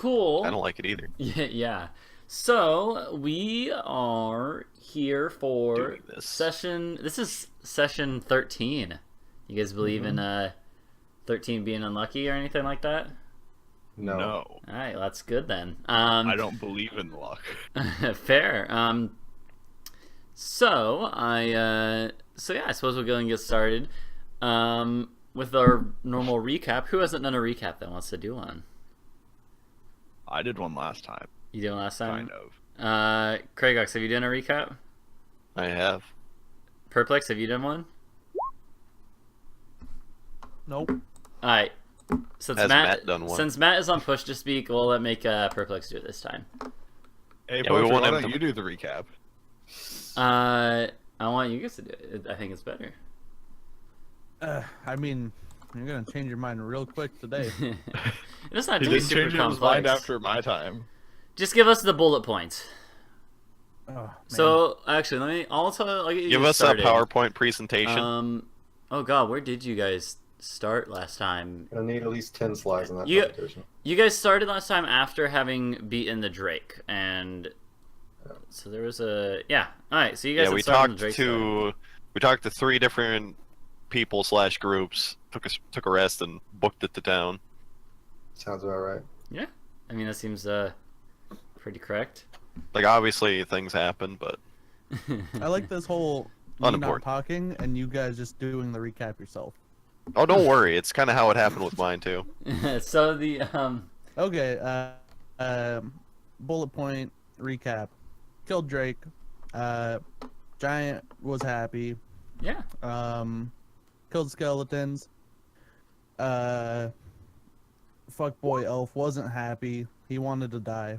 Cool. I don't like it either. Yeah. So we are here for Doing this. session. This is session 13. You guys believe in 13 being unlucky or anything like that? No. All right, well, that's good then. I don't believe in luck. Fair. So I suppose we'll go and get started. With our normal recap. Who hasn't done a recap that wants to do one? I did one last time. You did one last time? Kind of. Craigox, have you done a recap? I have. Perplex, have you done one? Nope. Alright. Since Has Matt done one? Since Matt is on push to speak, we'll make Perplex do it this time. Hey, Yeah, we Poacher, want why him don't to- you do the recap? I want you guys to do it. I think it's better. I mean, you're gonna change your mind real quick today. It doesn't have He to be didn't super change his complex. mind after my time. Just give us the bullet points. Oh, man. So actually, I'll get you Give guys us a started. PowerPoint presentation. Oh god, where did you guys start last time? Gonna need at least 10 slides in that You- presentation. You guys started last time after having beaten the Drake, and so there was a All right, so you guys Yeah, had we started on talked the Drake to 3 different people / groups. Took a rest and booked it to town. Sounds about right. Yeah, I mean that seems pretty correct. Like obviously things happen, but I like this whole me not Unimportant. talking and you guys just doing the recap yourself. oh, don't worry. It's kind of how it happened with mine too. So the Okay. Bullet point recap. Killed Drake. Giant was happy. yeah, Killed skeletons. Fuckboy elf wasn't happy. He wanted to die.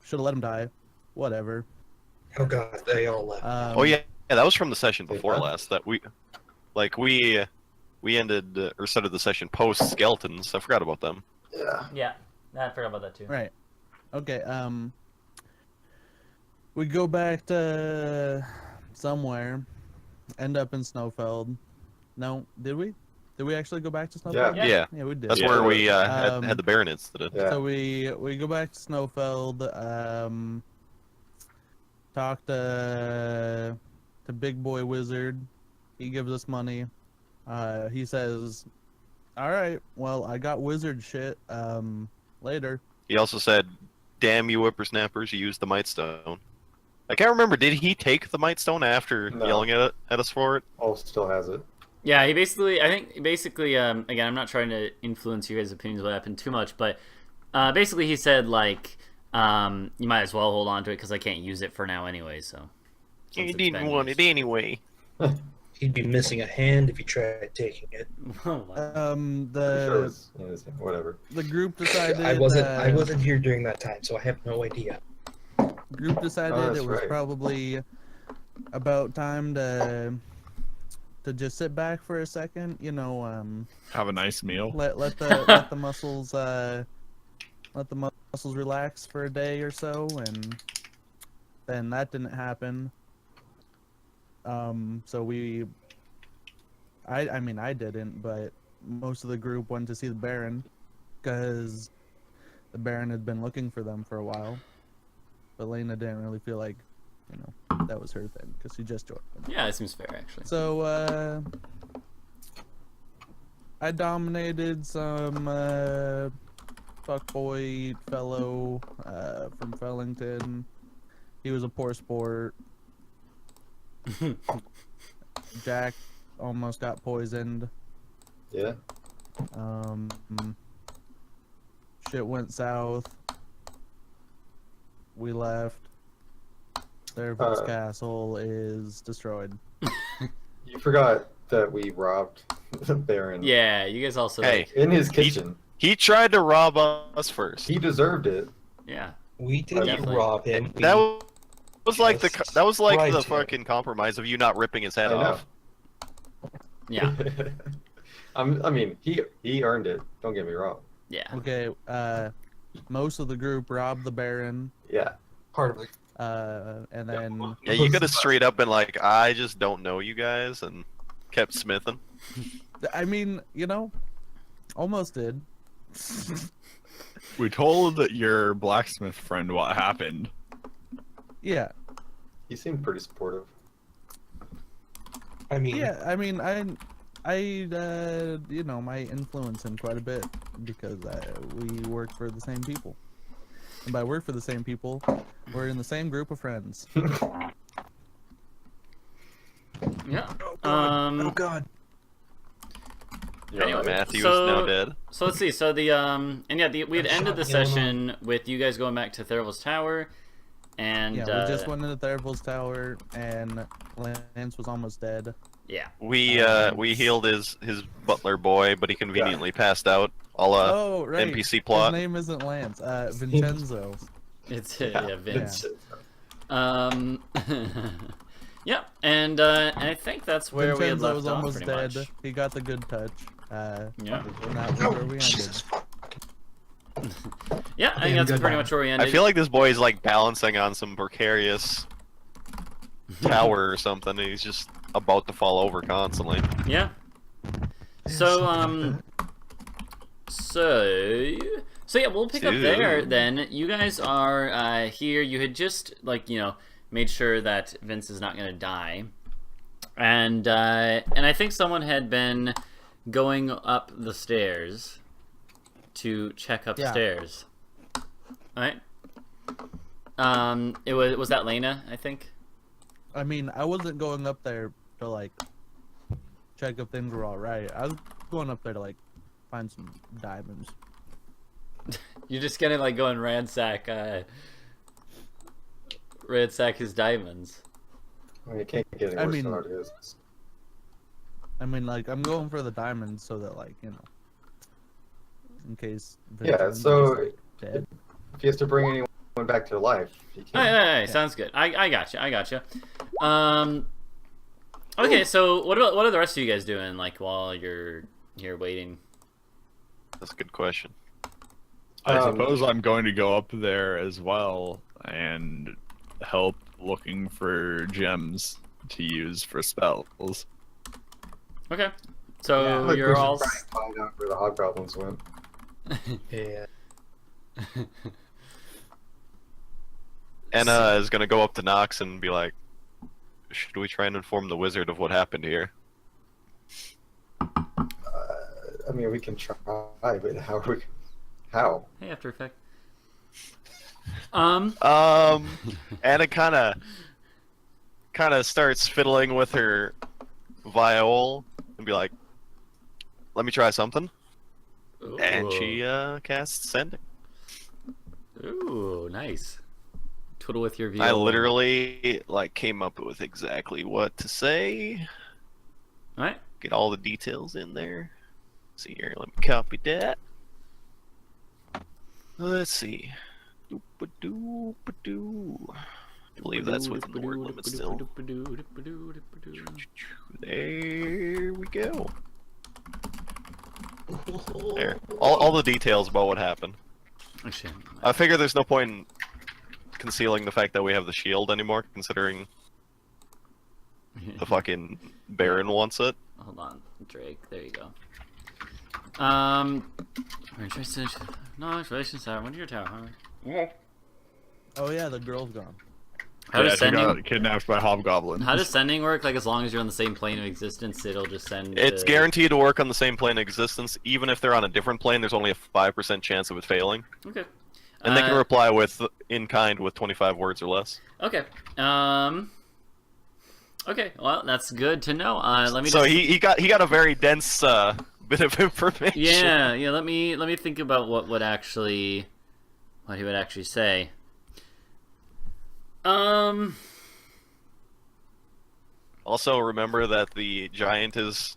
Should have let him die. Whatever. Oh god, they all left. Oh yeah, that was from the session before Yeah. last. That we ended or started the session post skeletons. I forgot about them. Yeah. I forgot about that too. Right. Okay. We go back to somewhere. End up in Snowfeld. No, did we? Did we actually go back to Snowfeld? Yeah. Yeah, Yeah, we did. that's Yeah. where we Um, had the Baron incident. Yeah. So we go back to Snowfeld. Talk to Big Boy Wizard. He gives us money. He says, "All right, well, I got wizard shit. Later." He also said, "Damn you whippersnappers! You used the Might Stone." I can't remember. Did he take the Might Stone after No. yelling at us for it? All still has it. Yeah, I think again, I'm not trying to influence you guys' opinions of what happened too much, but basically he said like, you might as well hold on to it because I can't use it for now anyway. So You since it's didn't been want used. it anyway. He'd be missing a hand if he tried taking it. Oh, wow. Pretty sure it's in his, whatever. The group decided. I wasn't here during that time, so I have no idea. Group decided Oh, that's it was right. probably about time to just sit back for a second. You know, Have a nice meal. let the muscles relax for a day or so, and then that didn't happen. So I mean I didn't, but most of the group went to see the Baron because the Baron had been looking for them for a while. But Layna didn't really feel like, that was her thing because she just joined them. Yeah, it seems fair actually. So I dominated some fuckboy fellow from Fellington. He was a poor sport. Jack almost got poisoned. Yeah. Shit went south. We left. Serpent's castle is destroyed. You forgot that we robbed the Baron Yeah, you guys also. Hey, in his kitchen. he tried to rob us first. He deserved it. Yeah. We didn't Definitely. rob him. That was like the tried to. fucking compromise of you not ripping his head I know. off. Yeah. I mean, he earned it. Don't get me wrong. Yeah. Okay, most of the group robbed the Baron, Yeah. Part of it. and then Yeah, you could have straight up been like, "I just don't know you guys," and kept smithing. I mean, almost did. We told your blacksmith friend what happened. Yeah. He seemed pretty supportive. I mean, Yeah, I mean, I you know, I influence him quite a bit because we work for the same people. And by work for the same people, we're in the same group of friends. Yeah. oh god. Yeah, Anyway, Matthew so- is now dead. So let's see. So we had ended the Shot Illinois. session with you guys going back to Theravel's Tower, and Yeah, we just went into Theravel's Tower, and Lance was almost dead. yeah. We healed his butler boy, but he conveniently passed out. All Oh, right. NPC plot. His name isn't Lance. Vincenzo. It's yeah, Vince. Yeah. Yeah, and I think that's where we had Vincenzo left was off almost pretty dead. much. He got the good touch. Yeah. And that was where we ended. Jesus. Yeah, I think that's pretty much where we ended. I feel like this boy is like balancing on some precarious tower or something. And he's just about to fall over constantly. Yeah. So so yeah, we'll pick up there then. You guys are here. You had just made sure that Vince is not gonna die, and I think someone had been going up the stairs to check upstairs. All right. It was that Layna, I think. I mean, I wasn't going up there to check if things were all right. I was going up there to find some diamonds. You're just gonna go and ransack his diamonds. I mean, it can't get any I worse mean- than what it is. I mean, I'm going for the diamonds so that in case. Yeah, Vincenzo's, so dead. if he has to bring anyone back to life, he All can. right, sounds good. I gotcha. Okay, so what are the rest of you guys doing while you're here waiting? That's a good question. I suppose I'm going to go up there as well and help looking for gems to use for spells. Okay, so Like, you're we should all. try and find out where the hobgoblins went. Yeah. Anna is gonna go up to Nox and be like, "Should we try and inform the wizard of what happened here?" I mean, we can try, but how? Hey, After Effect. Anna kind of starts fiddling with her viol and be like, "Let me try something," and she casts sending. Ooh, nice. Twiddle with your view. I literally came up with exactly what to say. All right. Get all the details in there. See here, let me copy that. Let's see. Doop-a-doop-a-doo. I believe that's within the word limit still. There we go. There. All the details about what happened. Actually, I figure there's no point in concealing the fact that we have the shield anymore, considering the fucking Baron wants it. hold on, Drake. There you go. We're interested. No, relations tower. When's your tower? Huh? Oh yeah, the girl's gone. How does she sending? got kidnapped by hobgoblins. How does sending work? As long as you're on the same plane of existence, it'll just send. It's guaranteed to work on the same plane of existence. Even if they're on a different plane, there's only a 5% chance of it failing. Okay. And they can reply with in kind with 25 words or less. Okay. Okay. Well, that's good to know. Let me. So just... he got a very dense bit of information. Yeah. Let me think about what he would actually say. Also, remember that the giant is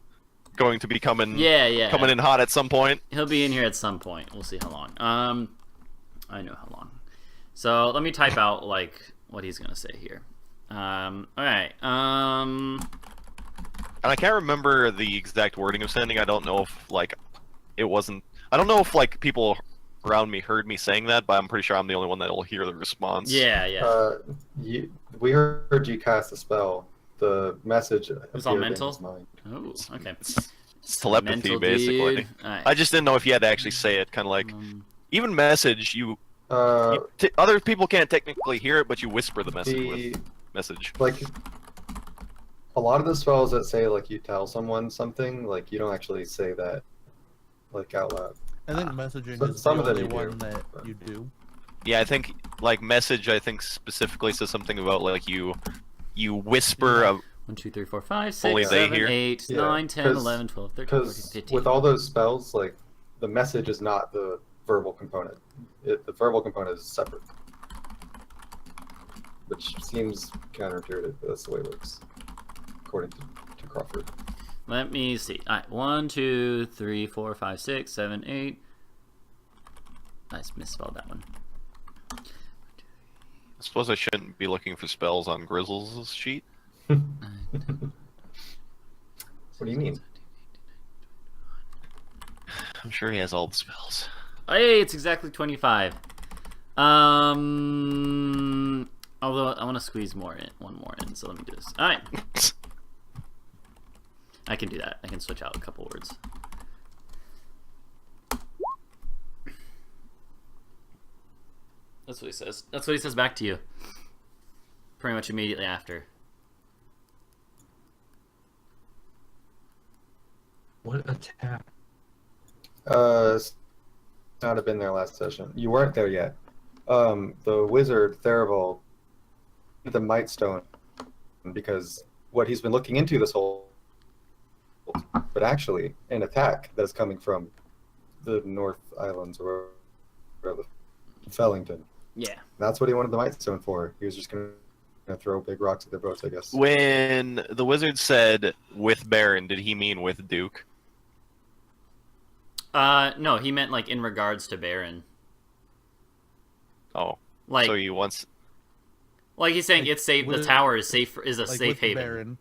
going to be coming. Yeah. Coming in hot at some point. He'll be in here at some point. We'll see how long. I know how long. So let me type out what he's gonna say here. All right. And I can't remember the exact wording of sending. I don't know if it wasn't. I don't know if people around me heard me saying that, but I'm pretty sure I'm the only one that'll hear the response. Yeah. We heard you cast a spell. The message was all appeared in mental? his mind. Oh, okay. It's telepathy, Mental basically. dude. All right. I just didn't know if you had to actually say it, kind of like Even message, other people can't technically hear it, but you whisper the message with message. Like, a lot of the spells that say, like, you tell someone something, like, you don't actually say that, like, out loud. I think messaging But is some the of them only you do, one that but- you do. Yeah, I think like message. I think specifically says something about like you whisper. Yeah. 1, 2, 3, 4, 5, Only 6, they 7, hear? 8, Yeah, 9, 10, 'cause- 11, 12, 13, 14, Because 15. with all those spells, like, the message is not the verbal component. The verbal component is separate. Which seems counterintuitive, but that's the way it works, according to Crawford. Let me see. Alright, 1, 2, 3, 4, 5, 6, 7, 8. I misspelled that one. I suppose I shouldn't be looking for spells on Grizzle's sheet. What do you mean? I'm sure he has all the spells. Hey, it's exactly 25. Although I want to squeeze one more in, so let me do this. All right, I can do that. I can switch out a couple words. That's what he says. That's what he says back to you. Pretty much immediately after. What attack? Not have been there last session. You weren't there yet. The wizard Theraval, the Might Stone, because what he's been looking into this whole, but actually an attack that's coming from the North Islands or Fellington. Yeah. That's what he wanted the Might Stone for. He was just gonna throw big rocks at their boats, I guess. When the wizard said with Baron, did he mean with Duke? No, he meant like in regards to Baron. Oh, Like, so he wants. like he's saying it's safe. The with- tower is safe. Is a Like safe with the haven. Baron.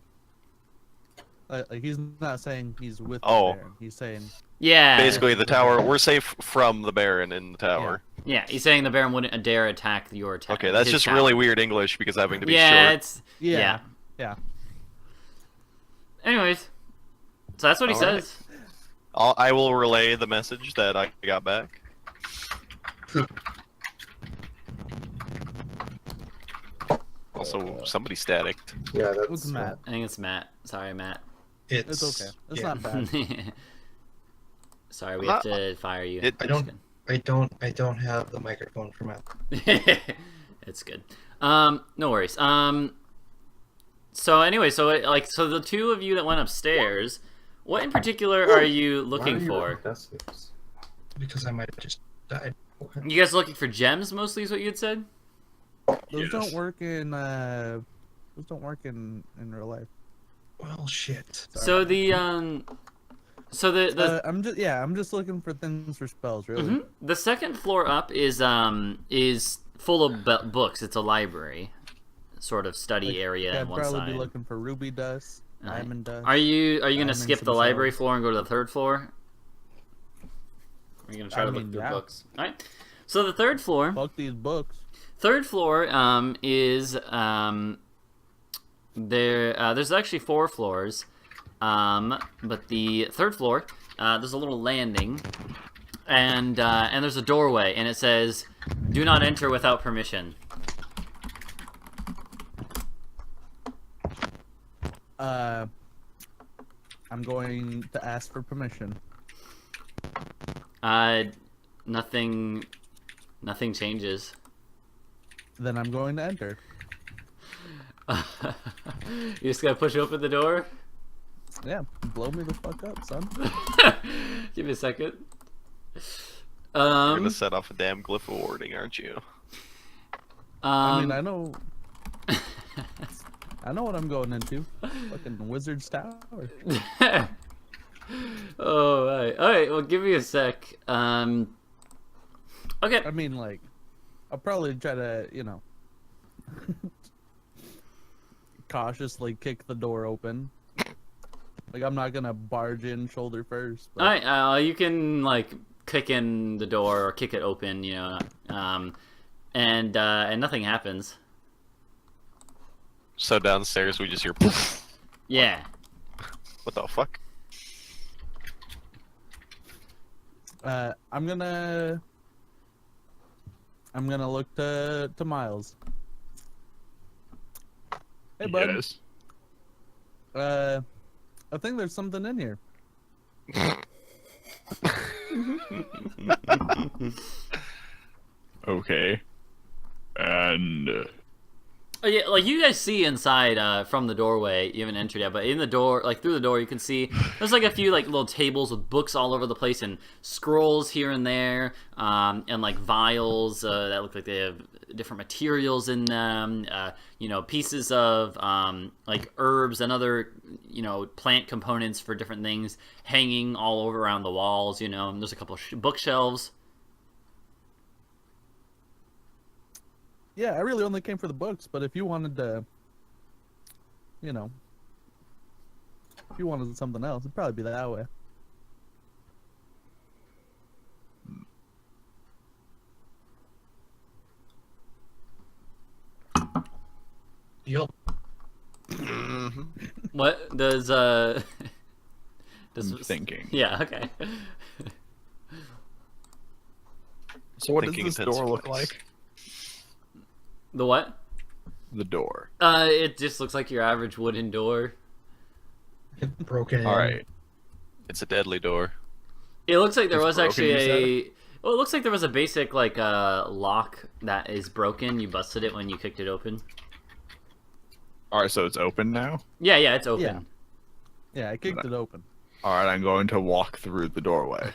Like he's not saying he's with Oh. the Baron. He's saying Yeah. Basically, the tower. We're safe from the Baron in the tower. Yeah, he's saying the Baron wouldn't dare attack your tower. Okay, that's his just tower. really weird English because having to be Yeah, short. it's yeah. Anyways, so that's what he All right. says. I will relay the message that I got back. Also, somebody staticked. Yeah, Who's that's Matt? I think it's Matt. Sorry, Matt. It's okay. It's yeah. not bad. Sorry, we have to fire you. It- I don't have the microphone for Matt. It's good. No worries. So anyway, so the two of you that went upstairs, what in particular are you looking Why are you for? running death saves? Because I might have just died. You guys looking for gems mostly, is what you had said? Those Yes. don't work in in real life. Well, shit. So the I'm just looking for things for spells, really. Mhm. The second floor up is full of books. It's a library, sort of study Like, area I'd on one probably side. be looking for ruby dust, Alright. diamond dust. Are you gonna diamond skip the some library shells. floor and go to the third floor? Are you gonna try I to look mean, through yeah. books? All right. So the third floor. Fuck these books. Third floor is there's actually 4 floors, but the third floor there's a little landing, and there's a doorway, and it says, "Do not enter without permission." I'm going to ask for permission. Nothing changes. Then I'm going to enter. You just gotta push open the door. Yeah, blow me the fuck up, son. Give me a second. You're gonna set off a damn glyph of warding, aren't you? I mean, I know what I'm going into. Fucking Wizard's Tower. Oh, right. All right. Well, give me a sec. Okay. I mean, like, I'll probably try to, cautiously kick the door open. Like, I'm not gonna barge in shoulder first. But... All right. You can like kick in the door or kick it open, and nothing happens. So downstairs we just hear poof. Yeah. What the fuck? I'm gonna I'm gonna look to Miles. Hey, bud. Yes. I think there's something in here. Okay. And Oh, yeah, like you guys see inside from the doorway. You haven't entered yet, but in the door, like through the door, you can see there's like a few like little tables with books all over the place and scrolls here and there, and like vials that look like they have different materials in them. You know, pieces of like herbs and other plant components for different things hanging all over around the walls. You know, and there's a couple of bookshelves. Yeah, I really only came for the books, but if you wanted to, if you wanted something else, it'd probably be that way. Yup. What does I'm thinking. Yeah, okay. So what does Thinking this fits door look flex. like? The what? The door. It just looks like your average wooden door. Broken. All right. It's a deadly door. It looks like there It's was broken, actually you a. Well, it looks like there was a basic like lock that is broken. You busted it when you kicked it open. All right, so it's open now. Yeah, it's open. Yeah, I kicked it open. All right, I'm going to walk through the doorway.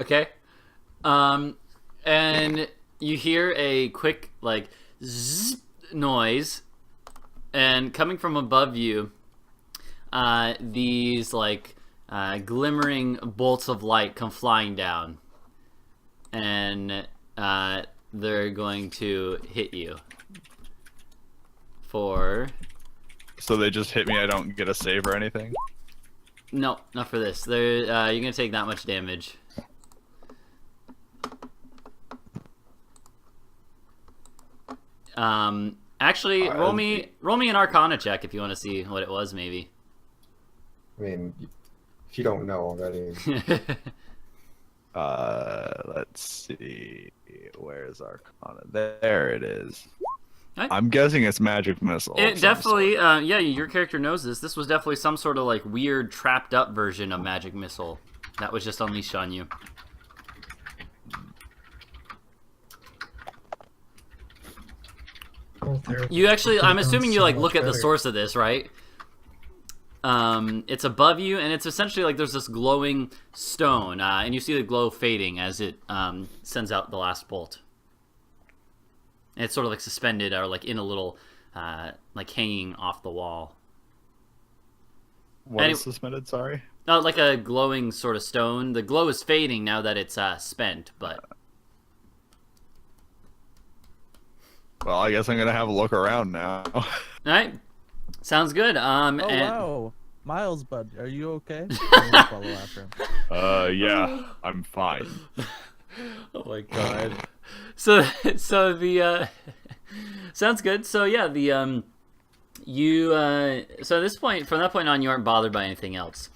Okay. And you hear a quick like zzz noise, and coming from above you, these like glimmering bolts of light come flying down, and they're going to hit you for. So they just hit me. I don't get a save or anything. No, not for this. They're you're gonna take that much damage. Actually, roll me an Arcana check if you want to see what it was, maybe. I mean, if you don't know already. Let's see. Where's Arcana? There it is. Right. I'm guessing it's magic missile. It of some definitely, sort. yeah, your character knows this. This was definitely some sort of like weird trapped up version of magic missile that was just unleashed on you. Oh, there. You actually, I'm Could've assuming done you so like much look at the better. source of this, right? It's above you, and it's essentially like there's this glowing stone, and you see the glow fading as it sends out the last bolt. And it's sort of like suspended or like in a little, like hanging off the wall. What Any- is suspended? Sorry. Like a glowing sort of stone. The glow is fading now that it's spent, but Oh, Well, I guess I'm gonna have a look around now. all right, sounds good. Oh And wow, Miles, bud, are you okay? I'm gonna follow after him. Yeah, I'm fine. oh my god. So the sounds good. So yeah, the you so at this point, from that point on, you aren't bothered by anything else.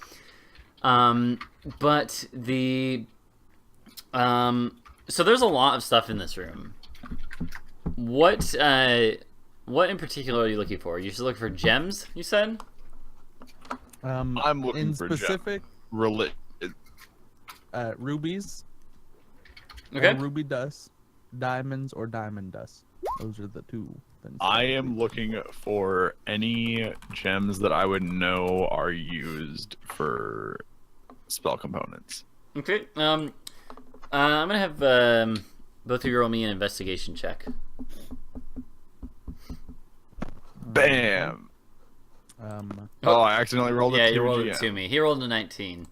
But the so there's a lot of stuff in this room. What in particular are you looking for? You just looking for gems, you said? I'm looking in for specific, rubies, Okay. or ruby dust, diamonds, or diamond dust. Those are the two things. I am looking for any gems that I would know are used for spell components. Okay. I'm gonna have both of you roll me an investigation check. Bam! Oh, I accidentally rolled it. Yeah, to you rolled GM. it to me. He rolled a 19.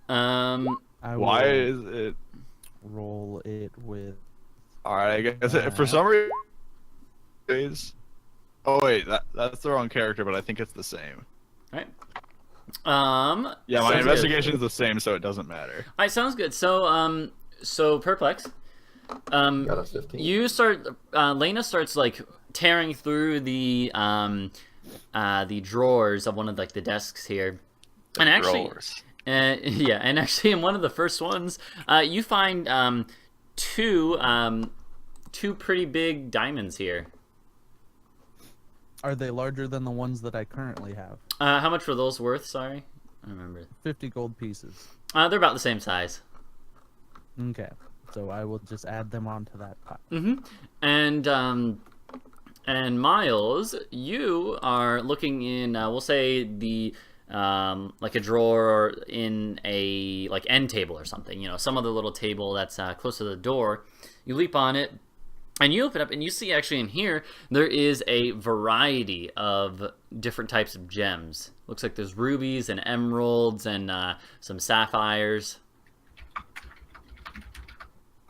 I will Why is it? roll it with? All right, I guess for some reason. Oh wait, that's the wrong character, but I think it's the same. Right. Yeah, my sounds good. investigation is the same, so it doesn't matter. All right, sounds good. So, so Perplex, Got a 15. you start. Layna starts like tearing through the drawers of one of like the desks here, and actually, Growers. yeah, and actually in one of the first ones, you find two pretty big diamonds here. Are they larger than the ones that I currently have? How much were those worth? Sorry, I don't remember. 50 gold pieces. They're about the same size. Okay, so I will just add them onto that pile. And Miles, you are looking in, we'll say the like a drawer in a like end table or something. You know, some other little table that's close to the door. You leap on it. And you open up and you see actually in here, there is a variety of different types of gems. Looks like there's rubies and emeralds and some sapphires.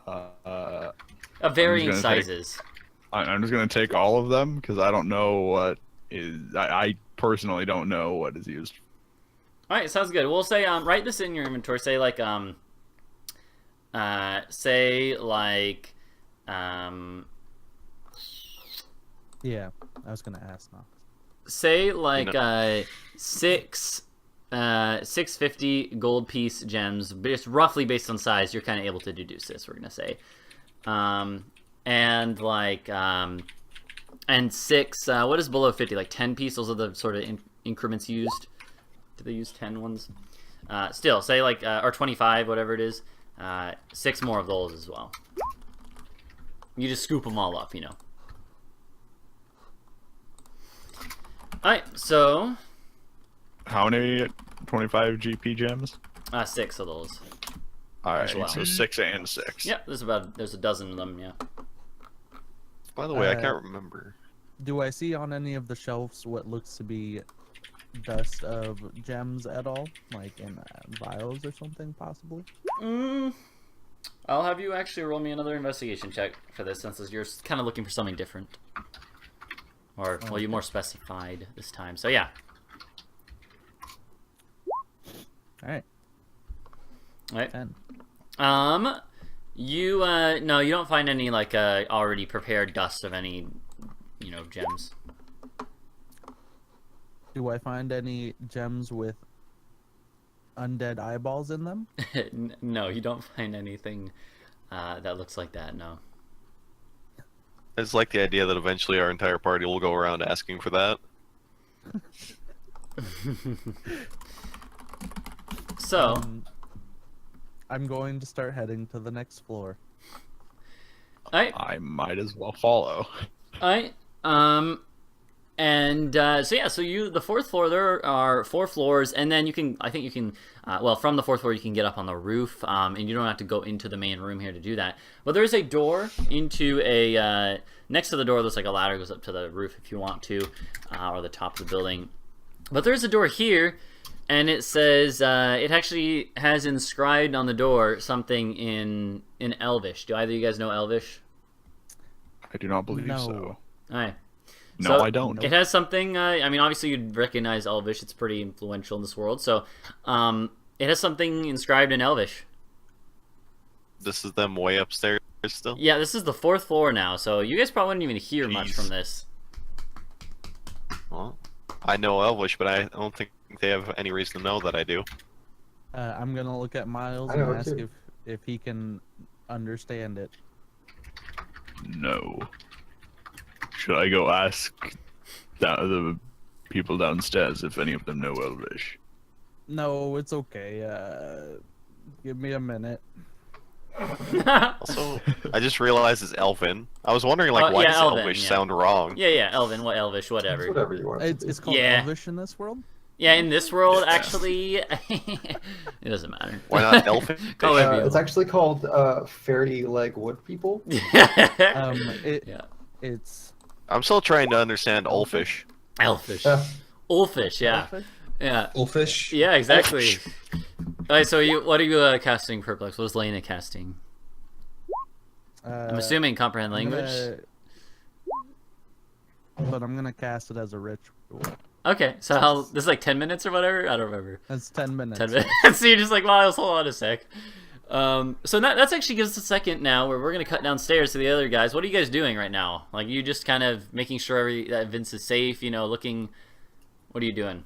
Of varying sizes. I'm just going to take all of them because I don't know what is... I personally don't know what is used. All right, sounds good. We'll say, write this in your inventory. Say like, Yeah, I was gonna ask now. say like 650 gold piece gems, just roughly based on size. You're kind of able to deduce this. We're gonna say, and like and six. What is below 50? Like 10 pieces. Those are the sort of increments used. Do they use 10 ones? Still, say like or 25, whatever it is. 6 more of those as well. You just scoop them all up, you know. Alright, so... How many 25 GP gems? 6 of those. Alright, well. so 6 and 6. Yep, there's a dozen of them, yeah. By the way, I can't remember. Do I see on any of the shelves what looks to be dust of gems at all? Like in vials or something, possibly? I'll have you actually roll me another investigation check for this, since you're kind of looking for something different. Or, well, you more specified this time, so yeah. Alright. Alright. 10. You, no, you don't find any, like, already prepared dust of any, you know, gems. Do I find any gems with undead eyeballs in them? No, you don't find anything that looks like that, no. I just like the idea that eventually our entire party will go around asking for that. So, I'm going to start heading to the next floor. I might as well follow. Alright, and so yeah, so the fourth floor, there are 4 floors, and then you can, I think you can, well, from the 4th floor you can get up on the roof, and you don't have to go into the main room here to do that. But there's a door into a, next to the door there's like a ladder goes up to the roof if you want to, or the top of the building. But there's a door here, and it says, it actually has inscribed on the door something in Elvish. Do either of you guys know Elvish? I do not believe No. so. Alright. No, So, I don't. It has something, I mean, obviously you'd recognize Elvish. It's pretty influential in this world. So, it has something inscribed in Elvish. This is them way upstairs still? Yeah, this is the 4th floor now, so you guys probably wouldn't even hear much Jeez. from this. Well, I know Elvish, but I don't think they have any reason to know that I do. I'm gonna look at Miles I know and it ask too. if he can understand it. No. Should I go ask the people downstairs if any of them know Elvish? No, it's okay. Give me a minute. Also, I just realized it's Elfin. I was wondering, like, why yeah, does Elven, Elvish yeah. sound wrong? Yeah, Elvin, what Elvish, It's whatever. whatever you want. It's called Yeah. Elvish in this world. Yeah, in this world, actually, it doesn't matter. Why not Elfin? Call it It's actually called Fairy Leg Wood People. Yeah. It's I'm still trying to understand Ulfish. Elfish. Uh, Ulfish, yeah. Elfish? Yeah. Wolfish. Yeah, exactly. Alright, so what are you casting, Perplex? What is Layna casting? I'm assuming comprehend language. But I'm gonna cast it as a ritual. Okay, so this is like 10 minutes or whatever? I don't remember. That's 10 minutes. 10 minutes. So you're just like, Miles, hold on a sec. So that's actually gives us a second now where we're going to cut downstairs to the other guys. What are you guys doing right now? Like, you just kind of making sure that Vince is safe, you know, looking... What are you doing?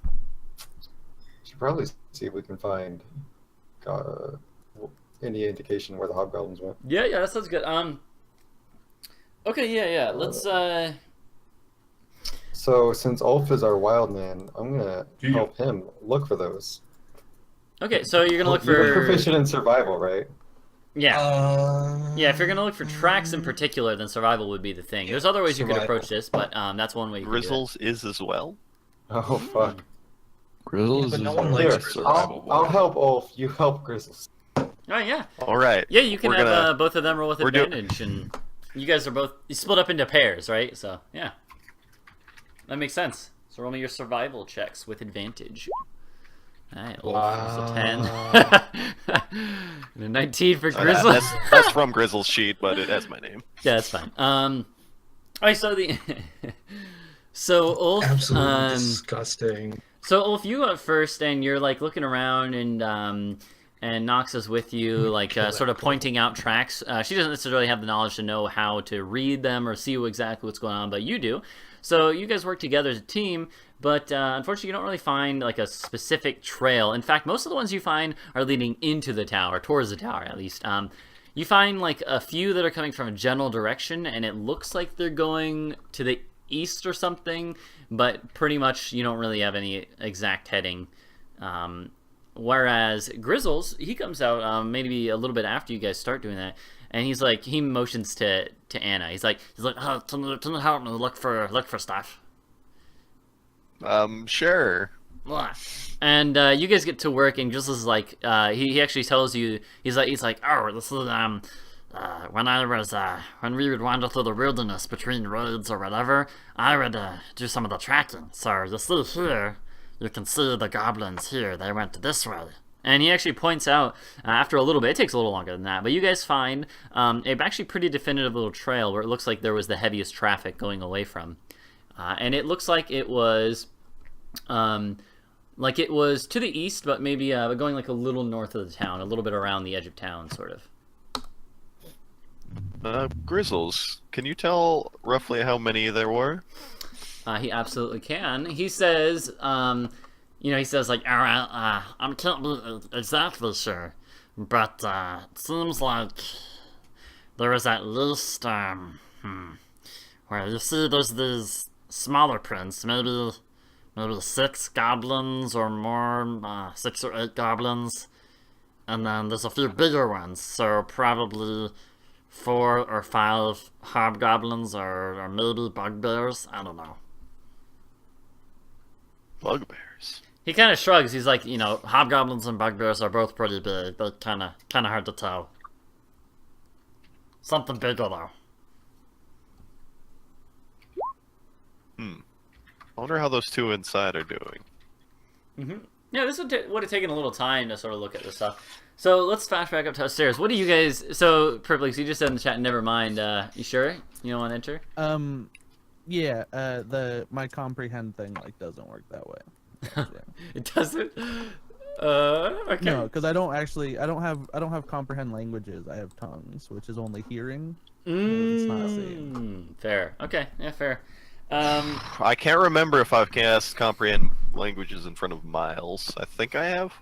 should probably see if we can find any indication where the hobgoblins went. Yeah, that sounds good. Okay, yeah. Let's So since Ulf is our wild man, I'm gonna Do you? help him look for those. Okay, so you're gonna look You're for proficient in survival, right? Yeah, if you're gonna look for tracks in particular, then survival would be the thing. There's other ways you could Survival. approach this, but that's one way you could do it. Grizzles is as well. Oh fuck. Grizzles but no is one a likes Here, survival I'll help Ulf. You help Grizzles. Oh yeah, All right. yeah. You can We're have gonna- both of them roll with we're doing- advantage, and you guys are both you split up into pairs, right? So yeah, that makes sense. So roll me your survival checks with advantage. Alright, Wow. a 10. And a 19 for Uh, Grizzly. that's from Grizzle's sheet, but it has my name. Yeah, that's fine. Alright, so so Ulf, Absolutely disgusting. so Ulf, you go up first, and you're like looking around, and Nox is with you, like sort of pointing out tracks. She doesn't necessarily have the knowledge to know how to read them or see exactly what's going on, but you do. So you guys work together as a team, but unfortunately you don't really find like a specific trail. In fact, most of the ones you find are leading into the tower, towards the tower at least. You find like a few that are coming from a general direction, and it looks like they're going to the east or something, but pretty much you don't really have any exact heading. Whereas Grizzles, he comes out maybe a little bit after you guys start doing that, and he's like, he motions to Anna. He's like, oh, can you help me look for stuff? Sure. And you guys get to work, and Grizzles is like, he actually tells you, he's like, oh, this is when we would wander through the wilderness between raids or whatever, I would do some of the tracking. So you see here, you can see the goblins here. They went this way. And he actually points out, after a little bit, it takes a little longer than that, but you guys find a actually pretty definitive little trail where it looks like there was the heaviest traffic going away from. And it looks like it was to the east, but maybe going like a little north of the town, a little bit around the edge of town, sort of. Grizzles, can you tell roughly how many there were? He absolutely can. He says, he says like, all right, I can't be exactly sure, but it seems like there is at least, where you see there's these smaller prints, maybe 6 goblins or more, 6 or 8 goblins, and then there's a few bigger ones, so probably 4 or 5 hobgoblins or maybe bugbears, I don't know. Bugbears. He kind of shrugs. He's like, hobgoblins and bugbears are both pretty big, but kind of hard to tell. Something bigger though. I wonder how those two inside are doing. Yeah, this would have taken a little time to sort of look at this stuff. So let's flash back up to upstairs. What do you guys? So Purplex, you just said in the chat, never mind. You sure? You don't want to enter? Yeah. My comprehend thing doesn't work that way. Yeah. It doesn't. Okay. No, because I don't have comprehend languages. I have tongues, which is only hearing. It's not seeing. Fair. Okay. Yeah. Fair. I can't remember if I've cast comprehend languages in front of Miles. I think I have.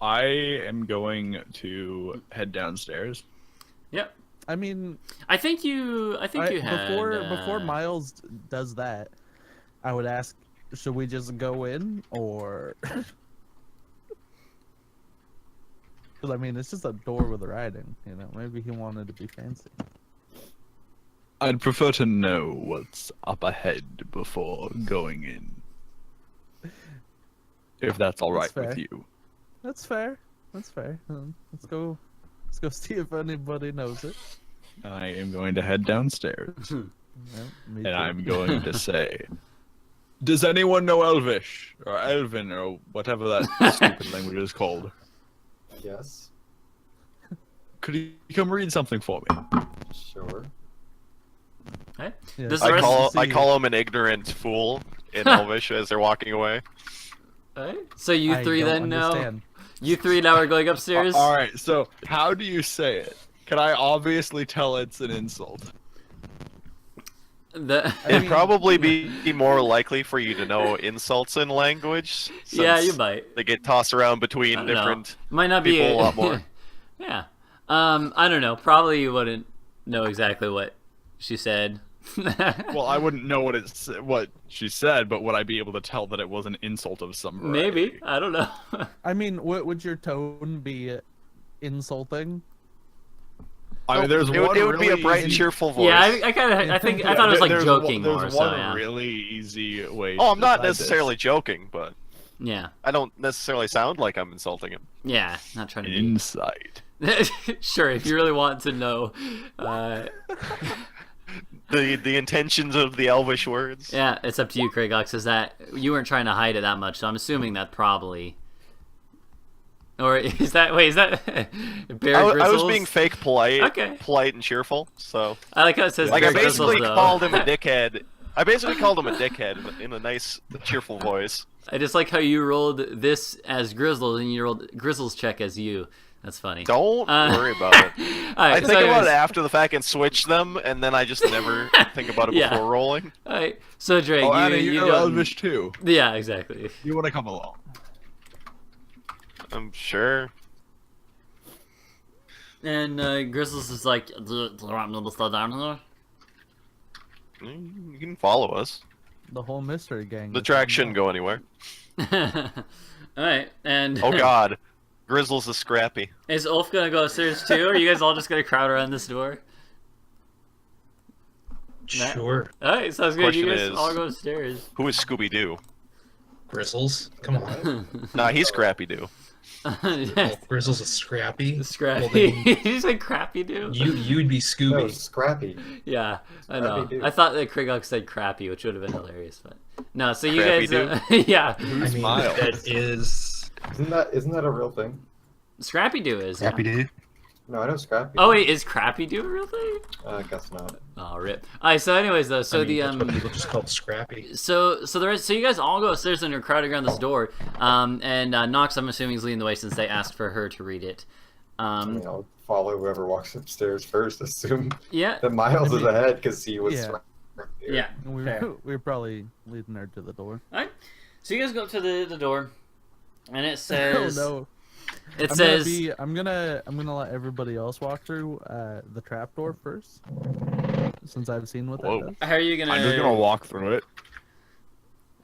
I am going to head downstairs. Yep. I mean, I think you had before Miles does that, I would ask, should we just go in or? Because I mean, it's just a door with writing. Maybe he wanted to be fancy. I'd prefer to know what's up ahead before going in. If that's all right That's with fair. you. That's fair. Let's go see if anybody knows it. I am going to head downstairs. Yeah, me And too. I'm going to say, does anyone know Elvish? Or Elven, or whatever that stupid language is called? Yes. Could you come read something for me? Sure. Okay. Yeah. Does I the rest- I call him an ignorant fool in Elvish as they're walking away. Okay. So you I three don't then know. understand. You three now are going upstairs. Alright, so how do you say it? Can I obviously tell it's an insult? The- It'd probably be more likely for you to know insults in language. yeah, since you might. They get tossed around I between don't know. different. Might not be people a lot more. Yeah. I don't know. Probably you wouldn't know exactly what she said. Well, I wouldn't know what she said, but would I be able to tell that it was an insult of some variety? Maybe. I don't know. I mean, would your tone be insulting? I mean, there's it one would be a really bright and easy- cheerful voice. Yeah, I thought it was like there's joking there's more. one So yeah. really easy way. Oh, to I'm not decide necessarily this. joking, but Yeah. I don't necessarily sound like I'm insulting him. Yeah. Not trying to be. Insight. Sure, if you really want to know. The intentions of the Elvish words. Yeah, it's up to you, Kragox. Is that you weren't trying to hide it that much? So I'm assuming that probably. Or is that Bear I was Grizzles? being fake polite, Okay. polite and cheerful. So, I like how it says like, I Bear basically Grizzles, though. called him a dickhead. I basically called him a dickhead in a nice, cheerful voice. I just like how you rolled this as Grizzles and you rolled Grizzles check as you. That's funny. Don't worry about it. All right, I think about it after the fact and switch them, and then I just never think about it Yeah. before rolling. All right, so Drake, Oh, you Anna, you know don't... Elvish too. Yeah, exactly. You want to come along? I'm sure. And Grizzles is like, do you want me to slow down here? You can follow us. The whole mystery gang. The is track coming shouldn't up. go anywhere. All right, and Oh God, Grizzles is scrappy. is Ulf gonna go upstairs too? Or are you guys all just gonna crowd around this door? Sure. All right, sounds good. You Question guys is- all go upstairs. Who is Scooby Doo? Grizzles? Come on. Nah, he's Scrappy Doo. Oh, Grizzles is scrappy. Scrappy. Well, then You said crappy dude? you'd be No, Scooby. Scrappy. Yeah, I know. Scrappy-Doo. I thought that Krigox said crappy, which would have been hilarious, but no. So you guys, Crappy-Doo? yeah, I mean, Miles? that is. Isn't that a real thing? Scrappy Doo is. Yeah. Dude. No, I know Scrappy. Oh wait, is Crappy Doo a real thing? I guess not. Oh rip. Alright, so anyways though, so I mean, that's what the people just call Scrappy. so the rest, so you guys all go upstairs and you're crowding around this door. And Nox, I'm assuming, is leading the way since they asked for her to read it. I mean, I'll follow whoever walks upstairs first. Assume Yeah, that Miles I mean, is ahead because he was. yeah. right there. yeah. We Fair. we're probably leading her to the door. Alright, so you guys go up to the door, and it says, Oh no! it I'm says, gonna let everybody else walk through the trap door first, since I've seen what Whoa. that does. how are you gonna? I'm just gonna walk through it.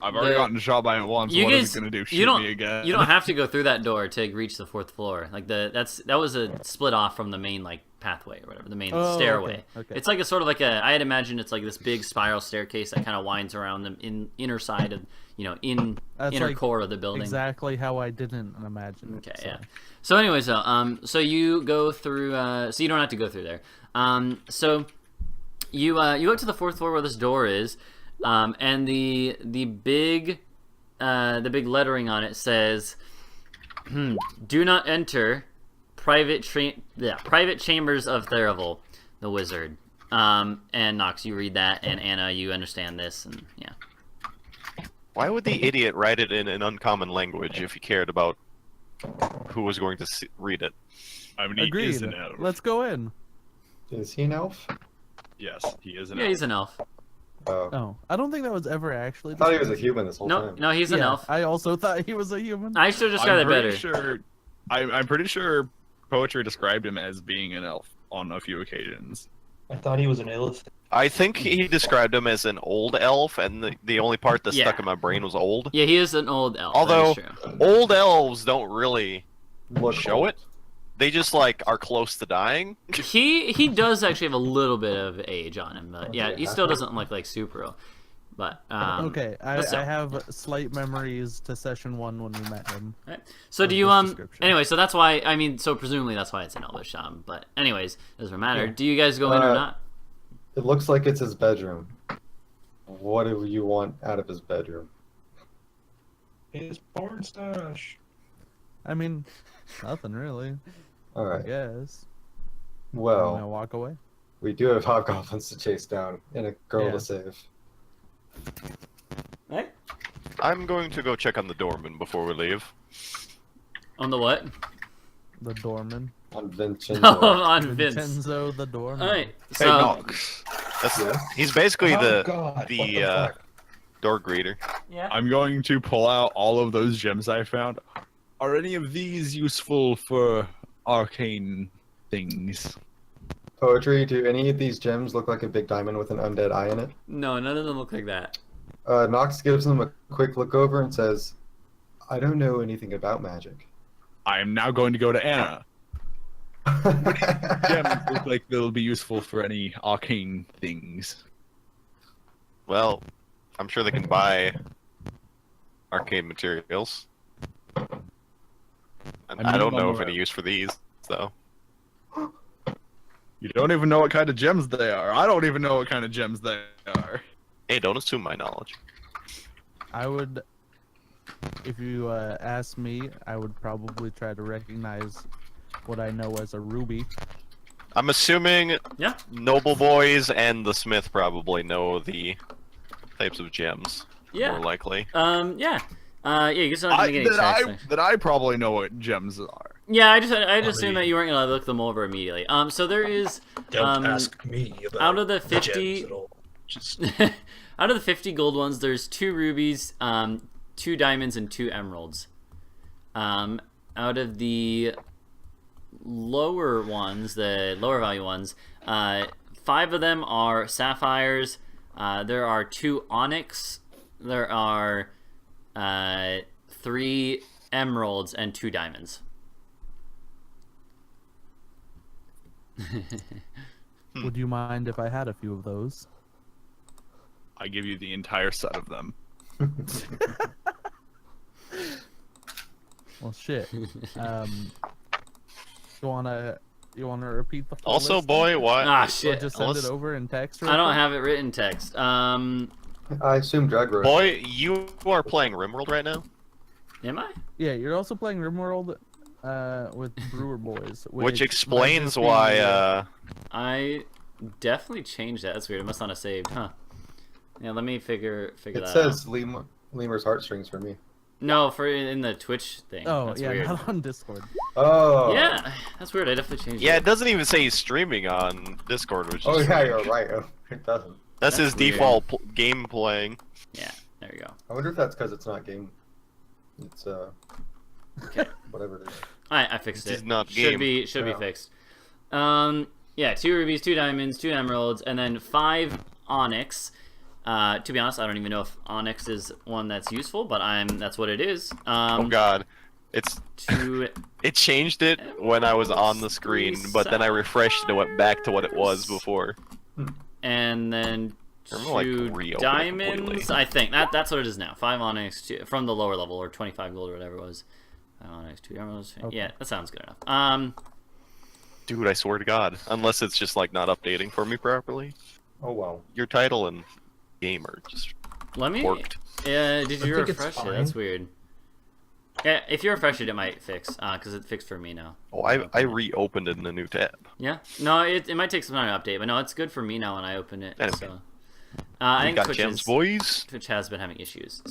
I've already The- gotten shot by it once. You What guys, is it gonna do? you Shoot don't, me again? you don't have to go through that door to reach the fourth floor. Like that was a split off from the main like pathway or whatever, the main Oh, stairway. okay. It's like a sort of like a. I had imagined it's like this big spiral staircase that kind of winds around the inner side of That's inner like core of the building. Exactly how I didn't imagine. Okay, it, so. yeah. So anyways, though, so you go through. So you don't have to go through there. So you go up to the fourth floor where this door is, and the big lettering on it says, "Do not enter private chambers of Theravel, the wizard." And Nox, you read that, and Anna, you understand this, and yeah. Why would the idiot write it in an uncommon language if he cared about who was going to read it? I mean, he Agreed. is an elf. Let's go in. Is he an elf? Yes, he is an Yeah, elf. he's an elf. Oh. Oh, I don't think that was ever actually. I thought he was a discussed. human this whole No, time. no, he's an Yeah, elf. I also thought he was a human. I should have described I'm it better. pretty sure. I'm pretty sure poetry described him as being an elf on a few occasions. I thought he was an illithid. I think he described him as an old elf, and the only part that stuck Yeah. in my brain was old. Yeah, he is an old elf. Although- that is true. Old elves don't really Look show old. it. They just like are close to dying. He does actually have a little bit of age on him, but yeah, Okay, he still doesn't look like super old. But Okay, I let's go. have slight memories to session 1 when we met him. Right. So do Of you this description. anyway? So that's why so presumably that's why it's in Elvish. But anyways, doesn't matter. Yeah. Do you guys go in or Uh, not? It looks like it's his bedroom. What do you want out of his bedroom? His porn stash. I mean, nothing really. All I right. guess. I'm gonna Well, walk away. we do have hobgoblins to chase down and a girl Yeah. to save. Right. I'm going to go check on the doorman before we leave. On the what? The doorman. On Vincenzo. Oh, on Vince. Vincenzo the doorman. All right. Hey, So Nox. That's Yes? he's basically Oh, God, what the the fuck? door greeter. yeah. I'm going to pull out all of those gems I found. Are any of these useful for arcane things. Poetry, do any of these gems look like a big diamond with an undead eye in it? No, none of them look like that. Nox gives them a quick look over and says, I don't know anything about magic. I am now going to go to Anna. Gems look like they'll be useful for any arcane things. Well, I'm sure they can buy arcane materials. And I don't know of any use for these, so. You don't even know what kind of gems they are. I don't even know what kind of gems they are. Hey, don't assume my knowledge. I would, if you ask me, I would probably try to recognize what I know as a ruby. I'm assuming Yeah. noble boys and the smith probably know the types of gems. Yeah. More likely. Yeah. Yeah, you just don't have to make any checks. That I probably know what gems are. Yeah, I just assumed that you weren't gonna look them over immediately. So there is Don't ask me about out of the gems 50 at all. Just out of the 50 gold ones, there's 2 rubies, 2 diamonds, and 2 emeralds. Out of the lower ones, the lower value ones, 5 of them are sapphires. There are 2 onyx. There are 3 emeralds and 2 diamonds. Would you mind if I had a few of those? I give you the entire set of them. Well, shit. You wanna repeat the full Also, list? boy, what? Ah, Or shit. just send Unless- it over in text. I don't have it written text. I assume Drag Road. Boy, you are playing RimWorld right now? Am I? Yeah, you're also playing RimWorld with Brewer Boys, Which might explains just be- why, I definitely changed that. That's weird. It must not have saved, huh? Yeah, let me figure It that says out. Lemur's heartstrings for me. No, for in the Twitch thing. Oh That's yeah, weird. not on Discord. Oh. Yeah, that's weird. I definitely changed yeah, it. it doesn't even say he's streaming on Discord, which is Oh yeah, strange. you're right. Oh, it doesn't. That's his That's weird. default game playing. Yeah, there you go. I wonder if that's because it's not game. It's Okay. whatever it is. I fixed This it. is not should game. be Yeah. fixed. Yeah, 2 rubies, 2 diamonds, 2 emeralds, and then 5 onyx. To be honest, I don't even know if onyx is one that's useful, but that's what it is. Oh god. It 2 changed it when I was on the screen, but then I refreshed it and it went back to what it was before. and then I'm gonna, like, 2 reopen it diamonds. completely. I think that's what it is now. 5 onyx from the lower level, or 25 gold, or whatever it was. 5 onyx, 2 emeralds. Okay. Yeah, that sounds good enough. Dude, I swear to god. Unless it's just like not updating for me properly. Oh wow. Your title and game are just Let me. worked. Did you think it's refresh it? fine. That's weird. Yeah, if you refresh it, it might fix. Because it fixed for me now. Oh, I reopened it in a new tab. Yeah. No, it might take some time to update, but no, it's good for me now when I open it. Anyway. So. I We think got Twitch, gems, boys. Twitch has been having issues.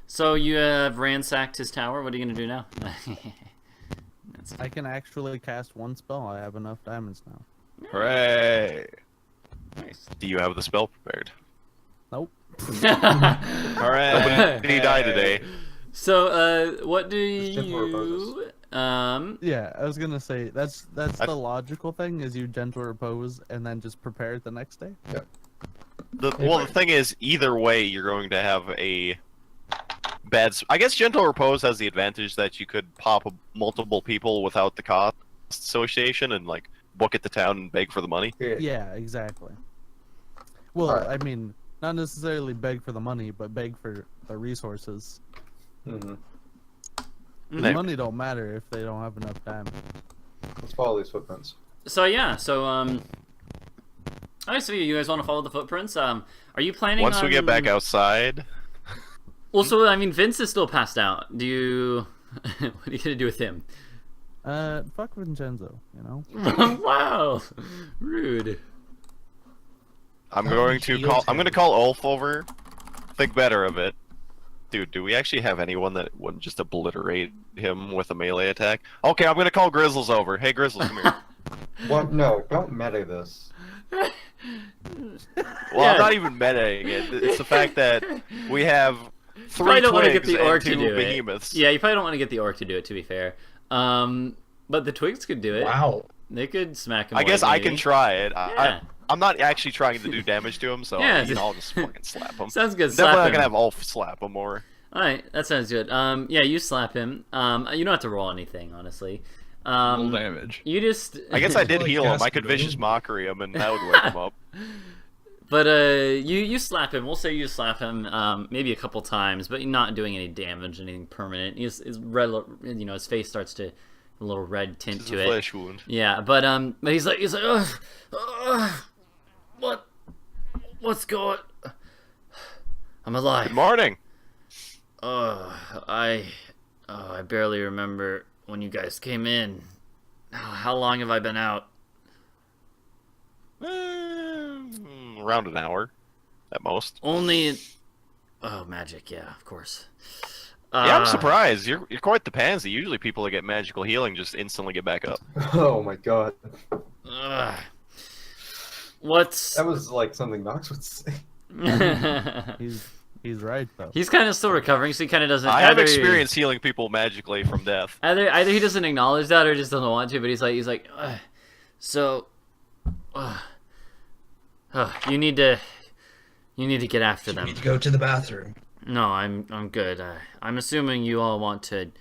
So you have ransacked his tower. What are you gonna do now? That's I can actually cast one spell. I have enough diamonds now. Hooray! nice. Do you have the spell prepared? Nope. Alright. Did he die today? So, what do Just gentle reposes. you? Yeah, I was gonna say that's the logical thing is you gentle repose and then just prepare it the next day. The thing is, either way, you're going to have a bad. I guess Gentle Repose has the advantage that you could pop multiple people without the cost association and like book at the town and beg for the money. Yeah, exactly. Well, Alright. I mean, not necessarily beg for the money, but beg for the resources. Mm-hmm. The money don't matter if they don't have enough time. Let's follow these footprints. So yeah, I see you guys want to follow the footprints. Are you planning Once on... we get back outside, Well, so I mean, Vince is still passed out. Do you? What are you gonna do with him? Fuck Vincenzo, you know? Wow, rude. I'm going to call. I'm going to call Ulf over. Think better of it. Dude, do we actually have anyone that wouldn't just obliterate him with a melee attack? Okay, I'm going to call Grizzles over. Hey, Grizzles, come here. Well, no, don't meta this. Well, Yeah. I'm not even metaing it. It's the fact that we have Probably three don't want to get twigs the orc and to two do behemoths. it. Yeah, you probably don't want to get the orc to do it. To be fair, But the twigs could do it. Wow. They could smack him. I guess away, I can maybe. try it. Yeah. I'm not actually trying to do damage to him, so Yeah. I'll just fucking slap him. Sounds good. Definitely Slap not him. gonna have Ulf slap him or. All right, that sounds good. Yeah, you slap him. You don't have to roll anything, honestly. Roll damage. You just. I guess I did Like heal him. I Kass could would do. vicious mockery him, and that would wake him up. But you slap him. We'll say you slap him maybe a couple times, but you're not doing any damage, anything permanent. His red, his face starts to a little red tint It's to a it. flesh wound. Yeah, but he's like, what's going? I'm alive. Good morning. I barely remember when you guys came in. How long have I been out? Around an hour, at most. Only. Oh, magic. Yeah, of course. Yeah, I'm surprised. You're quite the pansy. Usually people that get magical healing just instantly get back up. Oh my god. What's? That was like something Knox would say. He's right though. He's kind of still recovering, so he kind of doesn't. I have either- experience healing people magically from death. Either he doesn't acknowledge that or just doesn't want to. But he's like, so, you need to get after You them. need to go to the bathroom. No, I'm good. I'm assuming you all want to.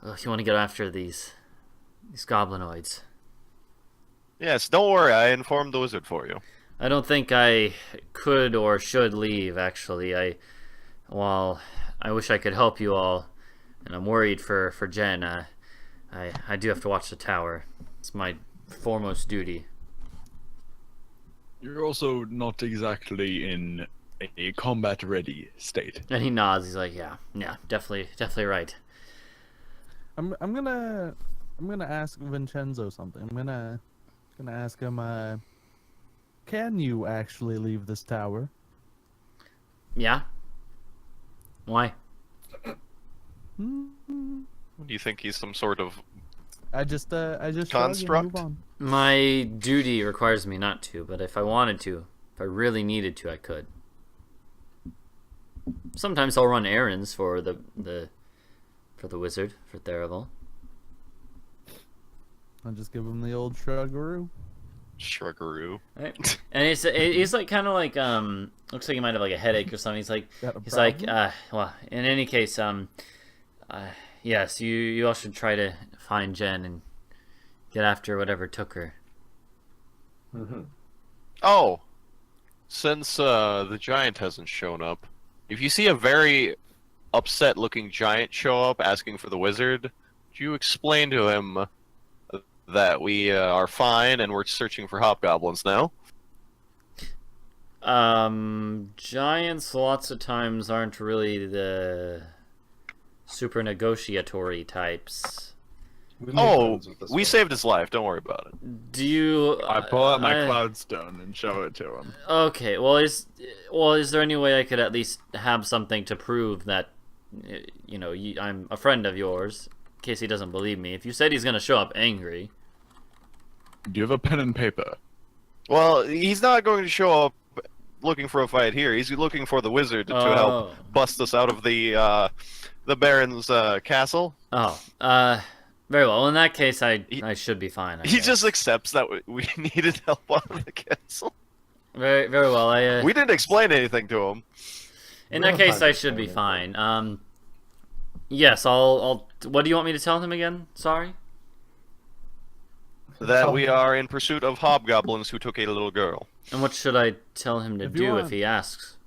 You want to get after these goblinoids. Yes, don't worry. I informed the wizard for you. I don't think I could or should leave. Actually, while I wish I could help you all, and I'm worried for Jen. I do have to watch the tower. It's my foremost duty. You're also not exactly in a combat-ready state. And he nods. He's like, yeah, definitely right. I'm gonna ask Vincenzo something. I'm gonna ask him. Can you actually leave this tower? Yeah. Why? Hmm. Do you think he's some sort of... I just shrug and Construct? move on. My duty requires me not to, but if I wanted to, if I really needed to, I could. Sometimes I'll run errands for the wizard, for Theravel. I'll just give him the old shruggaroo. Shruggaroo. Right. And he's like kind of like looks like he might have like a headache or something. Got a He's like problem? well, in any case, yes, you all should try to find Jen and get after whatever took her. Mm-hmm. Oh, since the giant hasn't shown up, if you see a very upset-looking giant show up asking for the wizard, would you explain to him that we are fine and we're searching for hobgoblins now? Giants lots of times aren't really the super negotiatory types. Oh, we saved his life. Don't worry about it. Do you? I pull out my cloudstone and show it to him. Okay. Well, is there any way I could at least have something to prove that, I'm a friend of yours? In case he doesn't believe me. If you said he's gonna show up angry. Do you have a pen and paper? Well, he's not going to show up looking for a fight here. He's looking for the wizard to help bust us out of the Baron's castle. Oh. Very well. In that case, I should be fine. I He guess. just accepts that we needed help out of the castle. Very well. We didn't explain anything to him. In that case, I should be fine. Yes, I'll. What do you want me to tell him again? Sorry. That we are in pursuit of hobgoblins who took a little girl. And what should I tell him to If you do want- if he asks?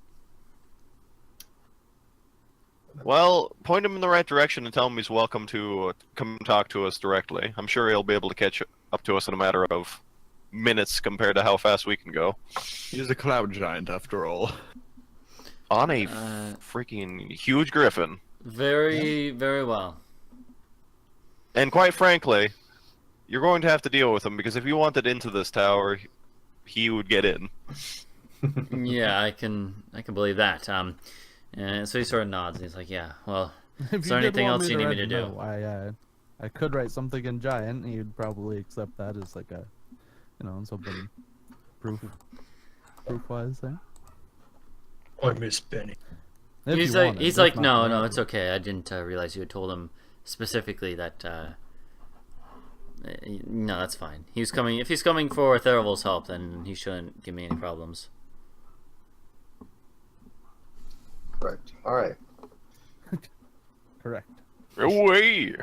Well, point him in the right direction and tell him he's welcome to come talk to us directly. I'm sure he'll be able to catch up to us in a matter of minutes compared to how fast we can go. He's a cloud giant, after all. On a freaking huge griffin. Very well. And quite frankly, you're going to have to deal with him, because if you wanted into this tower, he would get in. Yeah, I can believe that. And so he sort of nods and he's like, "Yeah, well, If is there you did anything want else you need me write to a do?" note, I could write something in giant. He'd probably accept that as like a, something proof-wise there. Or Miss Benny. If He's you like, wanted, he's that's like, not no, bad. it's okay. I didn't realize you had told him specifically that No, that's fine. He's coming. If he's coming for Theravol's help, then he shouldn't give me any problems. Correct. All right. Correct. Away.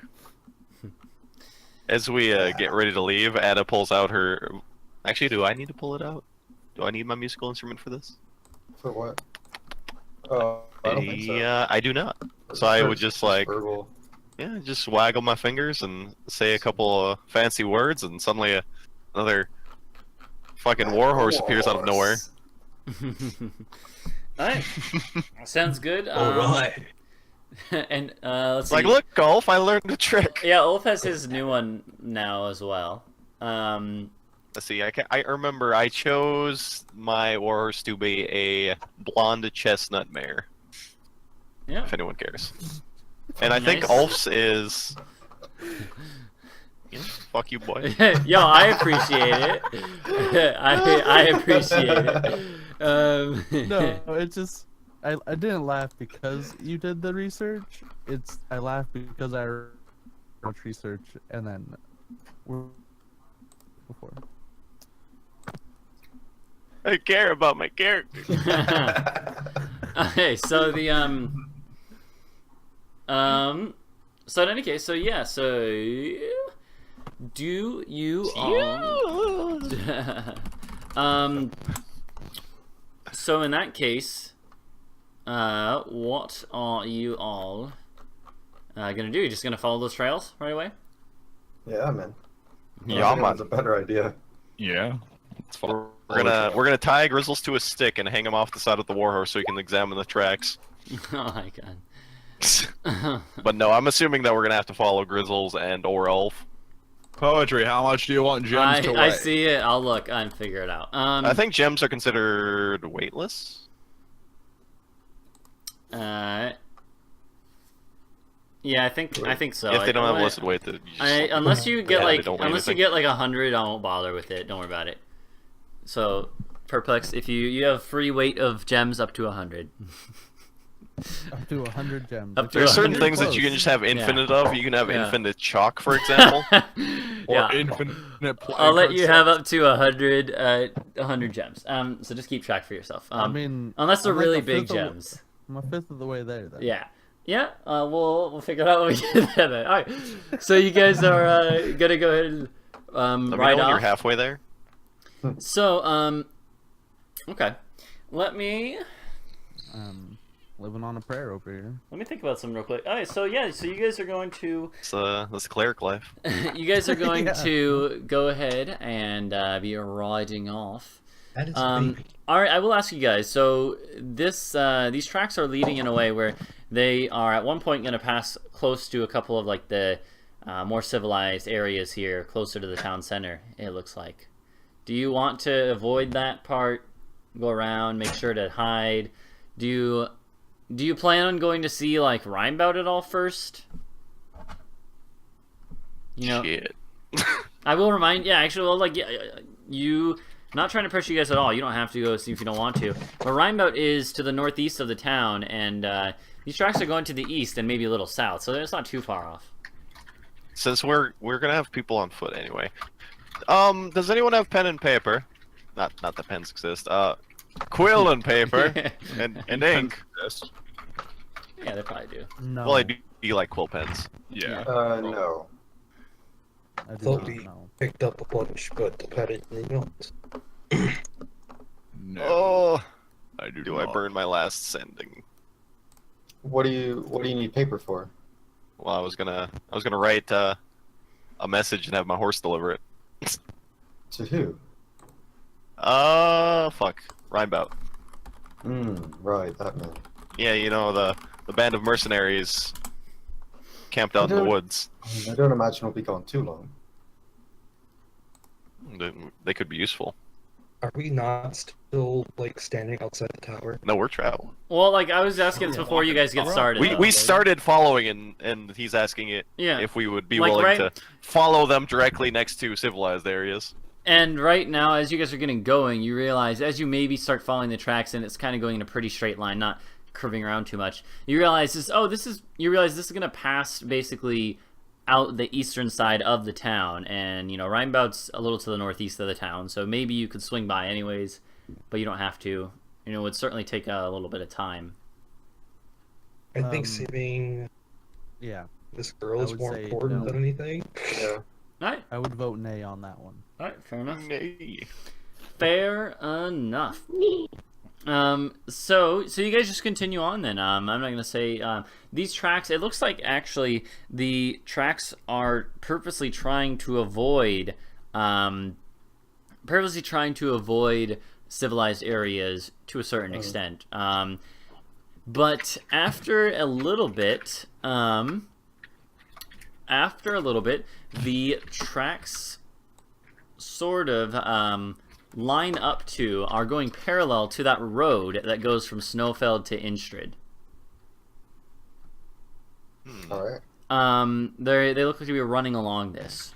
As we get ready to leave, Ada pulls out her. Actually, do I need to pull it out? Do I need my musical instrument for this? For what? Oh, I don't think so. Yeah, I do not. So I would just like, Verbal. yeah, just waggle my fingers and say a couple of fancy words, and suddenly another fucking warhorse appears out of nowhere. Alright. Sounds good. All right. And let's It's like, see. look, Golf, I learned a trick. Yeah, Ulf has his new one now as well. Let's see, I remember I chose my warhorse to be a blonde chestnut mare, Yeah. if anyone cares. And I think Nice. Ulf's is... Yeah, fuck you, boy. Yo, I appreciate it. I appreciate it. No, it's just I didn't laugh because you did the research. I laughed because I wrote research and then before. I care about my character. Okay, so the so in any case, so yeah, so do you all so in that case, what are you all gonna do? You're just gonna follow those trails right away? Yeah, man. Yeah, That's a man. better idea. Yeah. It's fun. We're gonna tie Grizzles to a stick and hang him off the side of the warhorse so he can examine the tracks. Oh my god. But no, I'm assuming that we're gonna have to follow Grizzles and or Elf. Poetry, how much do you want gems to weigh? I see it. I'll look and figure it out. I think gems are considered weightless. Yeah, I think so. If they don't have I- listed weight, then you just, unless you get Yeah, they like don't weigh unless you anything. get like 100, I won't bother with it. Don't worry about it. So, Perplex, if you have free weight of gems up to 100. Up to 100 gems. Up to There's certain 100 things that you can just have infinite of. You can have Yeah. infinite chalk, for example. Or Yeah. infinite I'll let you have sets. up to 100 gems. So just keep track for yourself. I mean, unless they're I'm like really a big fifth of- gems. I'm a fifth of the way there. Then. Yeah. Yeah, we'll figure it out when we get there then. Alright, so you guys are gonna go ahead and Let me know ride when you're off. halfway there. So, okay. Let me Living on a prayer over here. think about some real quick. Alright, so yeah, so you guys are going to That's cleric life. you guys are going Yeah. to go ahead and be riding off. That is a baby. All right, I will ask you guys. So these tracks are leading in a way where they are at one point going to pass close to a couple of like the more civilized areas here, closer to the town center. It looks like. Do you want to avoid that part? Go around, make sure to hide. Do you plan on going to see like Rhymebout at all first? You know, Shit. I will remind. Yeah, actually, well, like you. Not trying to pressure you guys at all. You don't have to go see if you don't want to. But Rhymebout is to the northeast of the town, and these tracks are going to the east and maybe a little south, so it's not too far off. Since we're gonna have people on foot anyway. Does anyone have pen and paper? Not that pens exist. Quill and paper and ink. Yes. Yeah, they probably do. No. Well, I do like quill pens. Yeah. No. I do Thought not we know. picked up a bunch, but apparently not. No. Oh, I do. do I not. burn my last sending? What do you need paper for? Well, I was gonna write a message and have my horse deliver it. To who? Fuck. Rhymebout. Right, that man. Yeah, you know the band of mercenaries camped out in the woods. I don't imagine it'll be gone too long. They could be useful. Are we not still like standing outside the tower? No, we're traveling. Well, like I was asking this before you guys get started. We started following, and he's asking it Yeah. if we would be Like, willing right- to follow them directly next to civilized areas. And right now, as you guys are getting going, you realize as you maybe start following the tracks, and it's kind of going in a pretty straight line, not curving around too much. You realize this. Oh, this is. You realize this is gonna pass basically out the eastern side of the town, and Rhinebaud's a little to the northeast of the town, so maybe you could swing by anyways, but you don't have to. It would certainly take a little bit of time. I think saving Yeah, this girl I is would more say important no. than anything. Yeah. All right, I would vote nay on that one. fair enough. Nay. Fair enough. So you guys just continue on then. I'm not gonna say these tracks. It looks like actually the tracks are purposely trying to avoid civilized areas to a certain extent. But after a little bit, the tracks sort of line up are going parallel to that road that goes from Snowfeld to Instrid. All right. They look like to be running along this.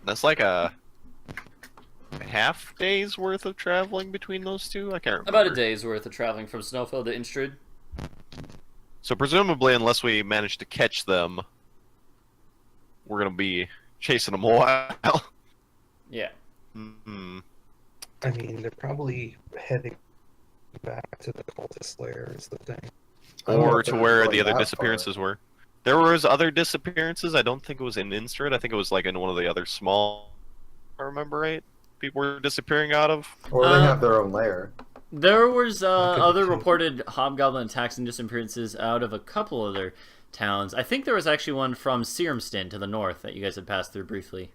That's like a half day's worth of traveling between those two? I can't remember. About a day's worth of traveling from Snowfeld to Instrid. So presumably, unless we manage to catch them, we're going to be chasing them a while. Yeah. Mm-hmm. I mean, they're probably heading back to the cultist lair is the thing. I don't know Or if to they're where going the other that disappearances far. were. There was other disappearances. I don't think it was in Instrid. I think it was like in one of the other small, if I remember right, people were disappearing out of. Or they have their own lair. There was could be other too. reported hobgoblin attacks and disappearances out of a couple other towns. I think there was actually one from Searmston to the north that you guys had passed through briefly.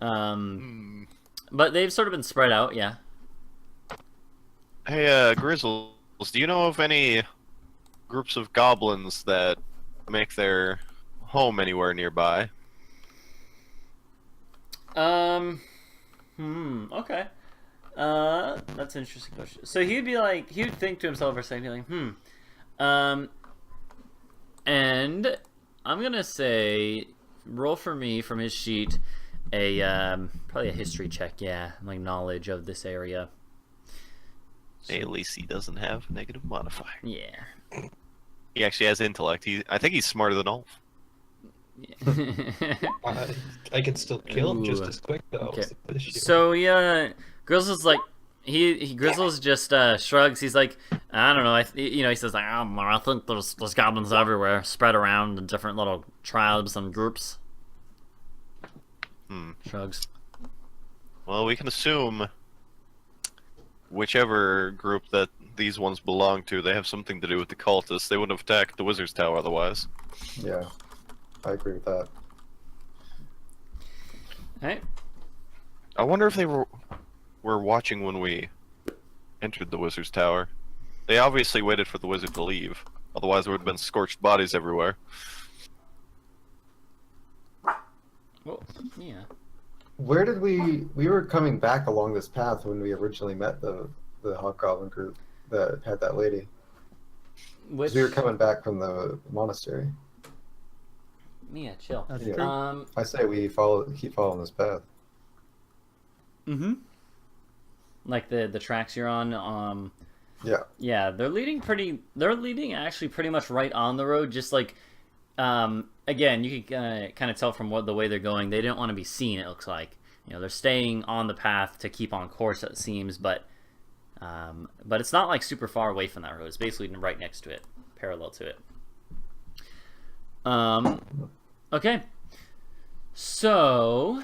But they've sort of been spread out, yeah. Hey, Grizzles, do you know of any groups of goblins that make their home anywhere nearby? Okay. That's an interesting question. So he would think to himself for a second, like, and I'm gonna say, roll for me from his sheet probably a history check, yeah, like knowledge of this area. Hey, at least he doesn't have a negative modifier. Yeah. He actually has intellect. I think he's smarter than Ulf. I can still kill him just Ooh. as quick though. Okay. is the issue. So yeah, Grizzle's like Grizzle's just shrugs. He's like, I don't know. He says like, I think there's goblins everywhere, spread around in different little tribes and groups. Shrugs. Well, we can assume whichever group that these ones belong to, they have something to do with the cultists. They wouldn't have attacked the Wizard's Tower otherwise. Yeah, I agree with that. Hey. I wonder if they were watching when we entered the Wizard's Tower. They obviously waited for the Wizard to leave. Otherwise, there would have been scorched bodies everywhere. Well, yeah. Where did we were coming back along this path when we originally met the hobgoblin group that had that lady. 'Cause we were coming back from the monastery. Yeah, chill. That's Yeah. true. I say we keep following this path. Like the tracks you're on. Yeah. Yeah, they're leading actually pretty much right on the road. Just like, again, you can kind of tell from the way they're going. They didn't want to be seen. It looks like they're staying on the path to keep on course. It seems, but it's not like super far away from that road. It's basically right next to it, parallel to it. Okay. So,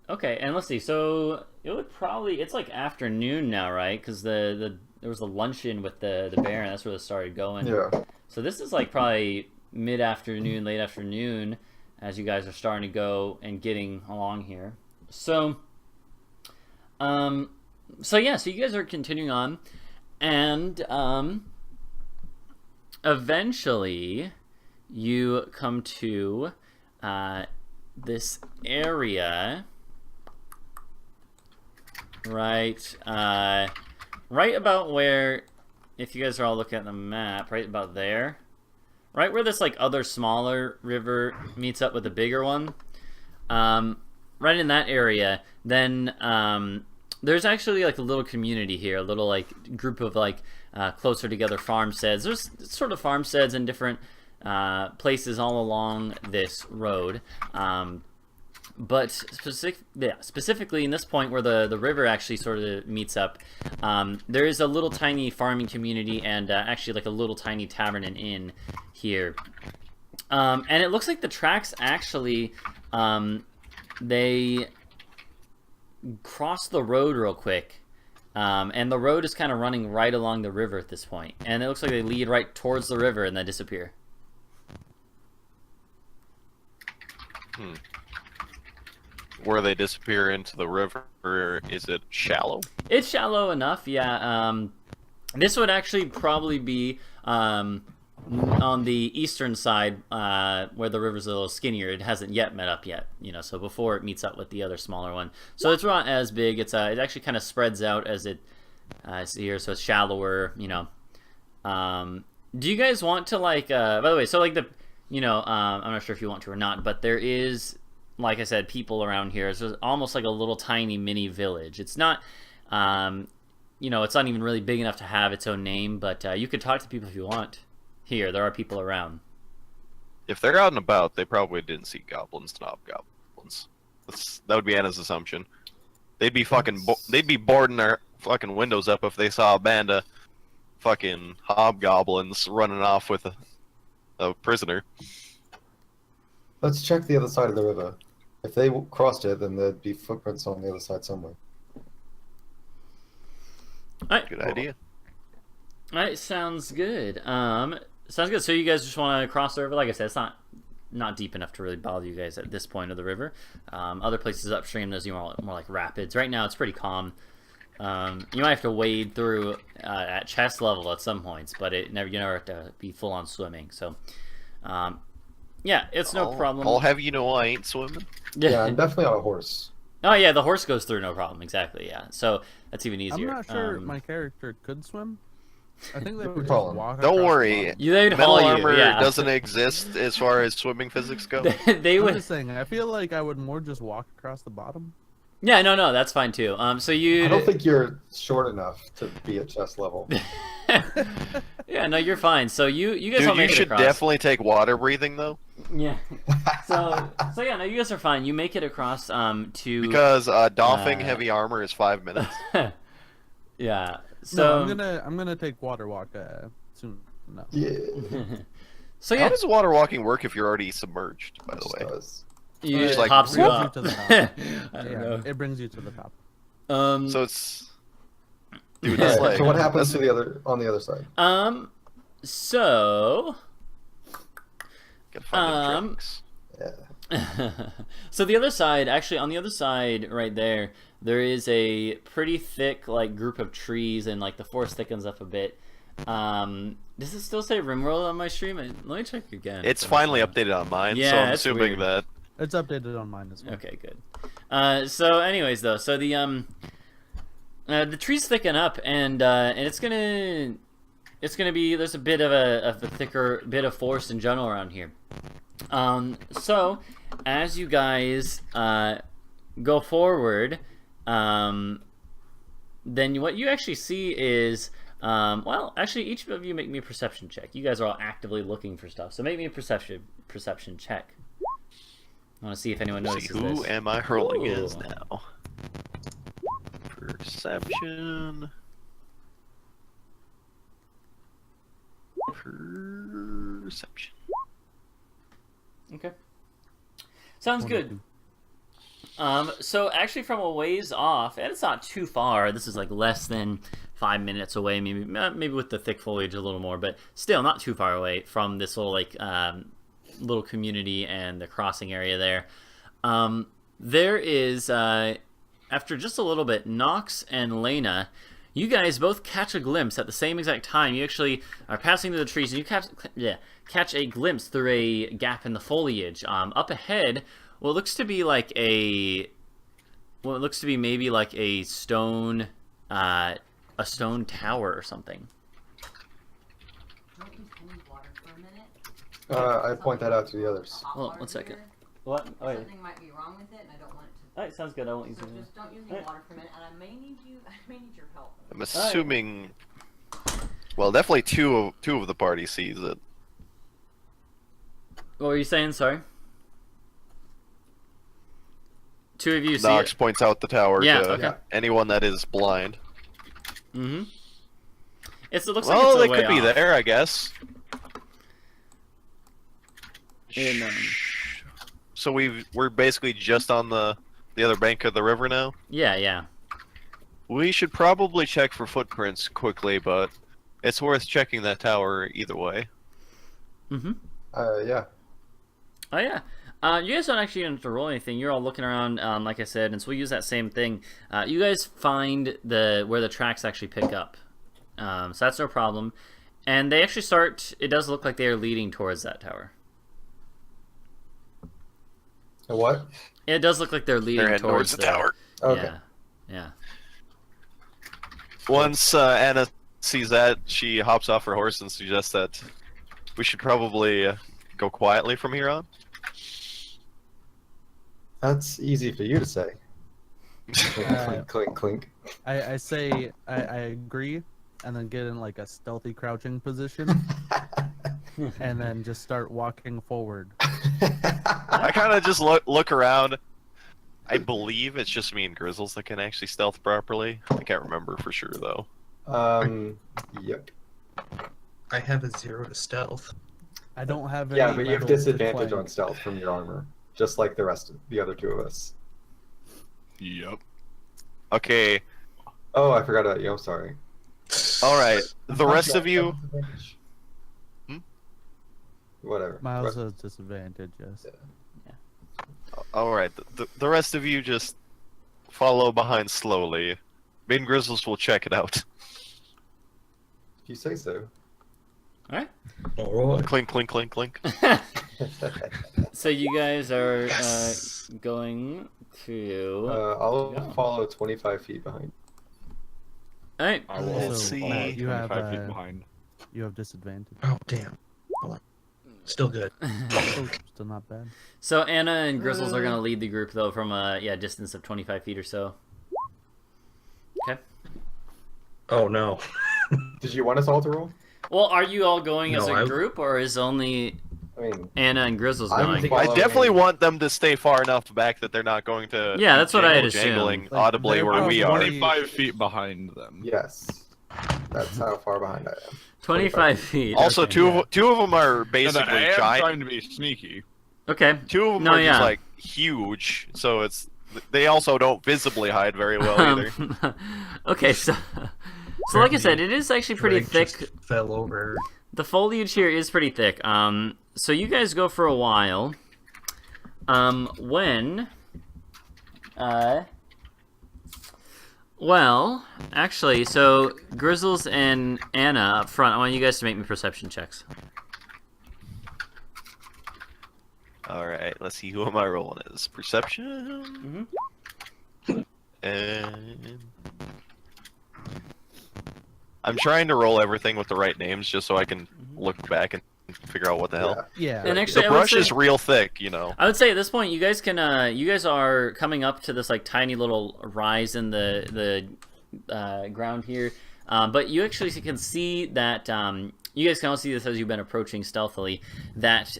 okay, and let's see. So it's like afternoon now, right? Because there was a luncheon with the Baron. That's where it started going. Yeah. So this is like probably mid-afternoon, late afternoon, as you guys are starting to go and getting along here. So so you guys are continuing on, and eventually you come to this area, right about where, if you guys are all looking at the map, right about there, right where this like other smaller river meets up with the bigger one, right in that area, then there's actually like a little community here, a little like group of like closer together farmsteads. There's sort of farmsteads in different places all along this road. But specifically in this point where the river actually sort of meets up, there is a little tiny farming community and actually like a little tiny tavern and inn here. And it looks like the tracks actually, they cross the road real quick. And the road is kind of running right along the river at this point. And it looks like they lead right towards the river and then disappear. Where they disappear into the river, is it shallow? It's shallow enough, yeah. This would actually probably be on the eastern side, where the river's a little skinnier. It hasn't yet met up yet, you know. So before it meets up with the other smaller one, so it's not as big. It actually kind of spreads out as it here, so it's shallower, you know. Do you guys want to like? By the way, so like I'm not sure if you want to or not, but there is, like I said, people around here. It's just almost like a little tiny mini village. It's not, it's not even really big enough to have its own name, but you could talk to people if you want. Here, there are people around. If they're out and about, they probably didn't see goblins, not goblins. That would be Anna's assumption. They'd be they'd be boarding their fucking windows up if they saw a band of fucking hobgoblins running off with a prisoner. Let's check the other side of the river. If they crossed it, then there'd be footprints on the other side somewhere. Alright. Good idea. Alright, sounds good. Sounds good. So you guys just want to cross the river? Like I said, it's not deep enough to really bother you guys at this point of the river. Other places upstream, there's more like rapids. Right now, it's pretty calm. You might have to wade through at chest level at some points, but you never have to be full on swimming. So, yeah, it's no problem. I'll have you know I ain't swimming. Yeah, I'm definitely on a horse. Oh yeah, the horse goes through no problem. Exactly. Yeah. So that's even easier. I'm not sure my character could swim. I think they would just Fallen. walk. Don't across worry. the They'd Metal haul you, armor yeah. doesn't exist as far as swimming physics go. They I'm would. just saying. I feel like I would more just walk across the bottom. Yeah, no, that's fine too. So you. I don't think you're short enough to be at chest level. Yeah, no, you're fine. So you guys all Dude, you make it should across. definitely take water breathing though, Yeah. So yeah, no, you guys are fine. You make it across to. because doffing heavy armor is 5 minutes. Yeah. So. No, I'm gonna take water walk soon enough. Yeah. So How yeah, does water walking work if you're already submerged? By the way, Does. you just, it like, pops you brings you up. to the top. I don't Yeah, know. it brings you to the top. so it's dude, Alright, it's like so what happens on the other side? So. gotta find them tricks. Yeah. So the other side, actually, on the other side, right there, there is a pretty thick like group of trees, and like the forest thickens up a bit. Does it still say Rimworld on my stream? Let me check again. It's finally updated on mine, so Yeah, I'm it's assuming weird. that. It's updated on mine as well. Okay, good. So, anyways, though, so the trees thicken up, and it's gonna be there's a bit of a thicker bit of forest in general around here. So as you guys go forward, then what you actually see is well, actually, each of you make me a perception check. You guys are all actively looking for stuff, so make me a perception check. I want to see if anyone See notices who this. am I hurling Ooh. is now? Perception. Perception. Okay. Sounds good. So actually from a ways off, and it's not too far, this is like less than 5 minutes away, maybe with the thick foliage a little more, but still not too far away from this little like little community and the crossing area there. There is after just a little bit, Nox and Layna, you guys both catch a glimpse at the same exact time. You actually are passing through the trees, and you catch a glimpse through a gap in the foliage. Up ahead, what looks to be like maybe like a stone tower or something. I point that out to the others. Well, 1 second. What? Oh, yeah. Something might be wrong with it, and I don't want it to. Alright, sounds good. I won't use So it. just don't use any water for a minute, and I may need your help. I'm assuming. Well, definitely two of the party sees it. What were you saying? Sorry. Two of you see Nox it. points out the tower Yeah, to okay. anyone that is blind. Mm-hmm. It looks Well, like it's a they way could be off. there, I guess. And, So we're basically just on the other bank of the river now. yeah. We should probably check for footprints quickly, but it's worth checking that tower either way. Mm-hmm. Yeah. Oh yeah. You guys don't actually have to roll anything. You're all looking around, like I said, and so we'll use that same thing. You guys find where the tracks actually pick up, so that's no problem. And they actually start. It does look like they are leading towards that tower. A what? It does look like they're leading They're heading towards the tower. Okay. Yeah. Once Anna sees that, she hops off her horse and suggests that we should probably go quietly from here on. That's easy for you to say. Uh, Clink, clink, clink. I say I agree, and then get in like a stealthy crouching position, and then just start walking forward. I kind of just look around. I believe it's just me and Grizzles that can actually stealth properly. I can't remember for sure though. Yep. I have a 0 to stealth. I don't have. Yeah, any but you have metal to disadvantage flank. on stealth from your armor, just like the other two of us. Yep. Okay, Oh, I forgot about you. I'm sorry. all right. The rest of you, Whatever. Miles has disadvantage. Yes. all right. The rest of you just follow behind slowly. Me and Grizzles will check it out. If you say so. All right. Alright. Clink, clink, clink, clink. So you guys are Yes. going to. I'll Yeah. follow 25 feet behind. All right. I will Let's also see. follow You have, 25 feet uh, behind. You have disadvantage. Oh, damn. Hold on. Still good. Oh, still not bad. So Anna and Grizzles are gonna lead the group though from a distance of 25 feet or so. Okay. Oh, no. Did you want us all to roll? Well, are you all going as No, a I- group, or is only I mean, Anna and Grizzles I'm going? thinking- I Following- definitely want them to stay far enough back that they're not going to. Yeah, that's what I had jangling assumed. Like, audibly they're where we are. probably- 25 feet behind them. yes. That's how far behind I am. 25 feet. Also, okay. two of them are And I basically am giant. trying to be sneaky. Okay. Two of them No, are just yeah. like huge, so they also don't visibly hide very well either. Okay, so like I said, it is actually pretty Drake just thick. fell over. The foliage here is pretty thick. So you guys go for a while. Well, actually, so Grizzles and Anna up front, I want you guys to make me perception checks. All right, let's see who am I rolling as. Perception. And I'm trying to roll everything with the right names just so I can look back and figure out what the hell. Yeah. And actually, The I would brush say, is real thick, you know. I would say at this point, you guys can, you guys are coming up to this like tiny little rise in the ground here, but you actually can see that you guys can also see this as you've been approaching stealthily that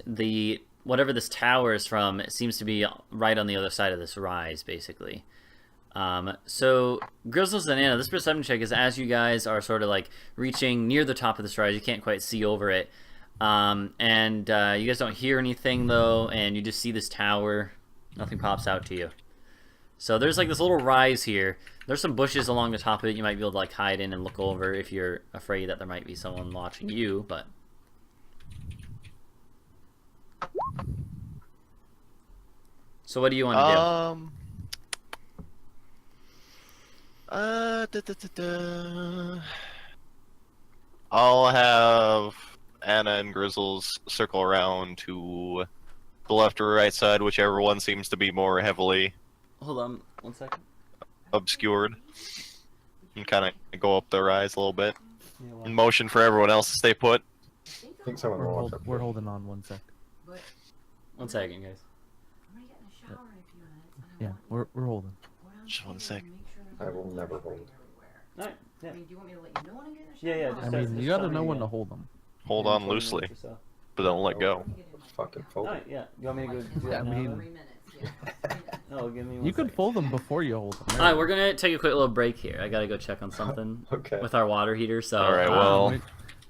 whatever this tower is from, it seems to be right on the other side of this rise, basically. So Grizzles and Anna, this perception check is as you guys are sort of like reaching near the top of this rise. You can't quite see over it, and you guys don't hear anything though, and you just see this tower. Nothing pops out to you. So there's like this little rise here. There's some bushes along the top of it. You might be able to like hide in and look over if you're afraid that there might be someone watching you, but. So what do you want to do? I'll have Anna and Grizzles circle around to the left or right side, whichever one seems to be more heavily Hold on 1 second. obscured, and kind of go up the rise a little bit. In motion for everyone else to stay put. I think someone will watch up. We're holding on 1 sec. But 1 second, guys. I'm gonna get in the shower in a few minutes. And I Yeah, want we're holding. go downstairs Just 1 and sec. make sure I there's will no never stuff hold. everywhere. Alright, yeah. I mean, do you want me to let you know when I get in the shower? Yeah, yeah, Or- just I that's mean, just you gotta telling know me when again. to hold them. Hold Yeah, on 20 loosely. minutes or so. but don't let go. Fucking fold. Alright, yeah. You want me to go do I that now? mean- 3 minutes, yeah. Oh, give me one You could second. fold them before you hold them. Alright, we're gonna take a quick little break here. I gotta go check on something Okay. with our water heater. So, Alright, well-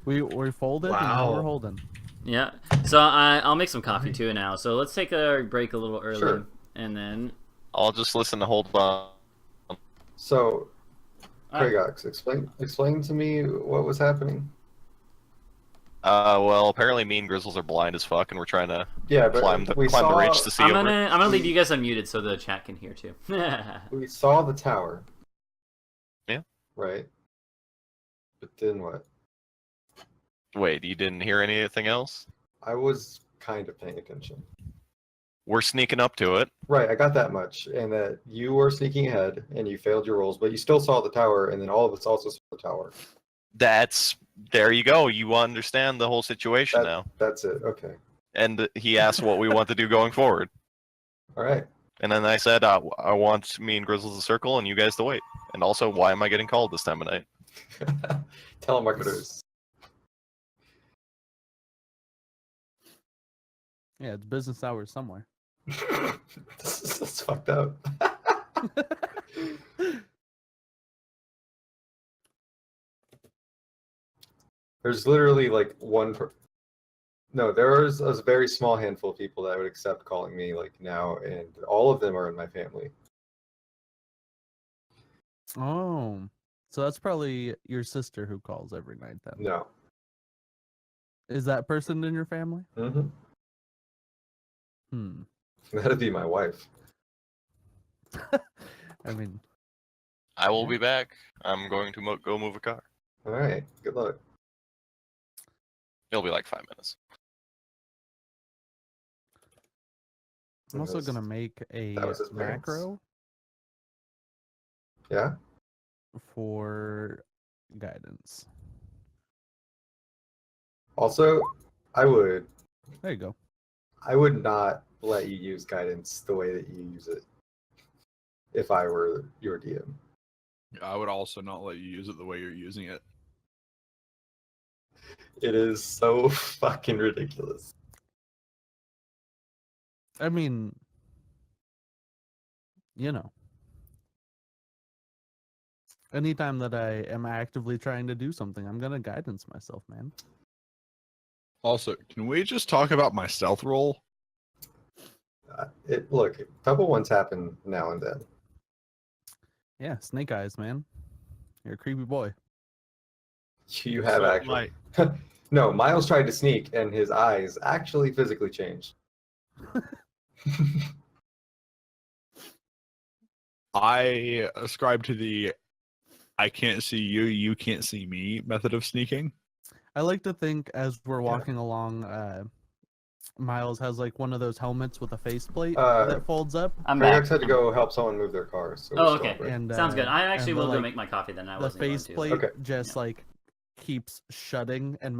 We folded and now Wow. we're holding. yeah. So I'll make some coffee too now. So let's take a break a little early, Sure. and then. I'll just listen to hold on. So, Alright. Kragox, explain to me what was happening. Well, apparently me and Grizzles are blind as fuck, and we're trying to Yeah, but climb the we ridge to see I'm over. gonna leave you guys unmuted so the chat can hear too. We saw the tower. Yeah. Right. But then what? Wait, you didn't hear anything else? I was kind of paying attention. We're sneaking up to it. Right, I got that much, and that you were sneaking ahead, and you failed your rolls, but you still saw the tower, and then all of us also saw the tower. There you go. You understand the whole situation now. That's it. Okay. And he asked what we want to do going forward. All right. And then I said, I want me and Grizzles to circle and you guys to wait. And also, why am I getting called this time of night? Telemarketers. Yeah, it's business hours somewhere. That's fucked up. There's literally like no, there's a very small handful of people that would accept calling me like now, and all of them are in my family. Oh, so that's probably your sister who calls every night then. No. Is that person in your family? Mm-hmm. Hmm. That'd be my wife. I mean, I will be back. I'm going to go move a car. All right. Good luck. It'll be like 5 minutes. I'm also gonna make a That was his parents. macro Yeah. for guidance. Also, I would There you go. not let you use guidance the way that you use it if I were your DM. I would also not let you use it the way you're using it. It is so fucking ridiculous. I mean, anytime that I am actively trying to do something, I'm gonna guidance myself, man. Also, can we just talk about my stealth roll? Look, a couple ones happen now and then. Yeah, snake eyes, man. You're a creepy boy. You have So actually. No, Miles tried to sneak, and his eyes actually physically changed. I ascribe to the I can't see you, you can't see me method of sneaking. I like to think as we're walking along, Miles has like one of those helmets with a faceplate that folds up. I'm back. Kragox had to go help someone move their cars. So Oh, we're still okay. on break. And Sounds good. I actually and will the, go like, make my coffee then. I the wasn't going to. faceplate Okay. just like keeps shutting and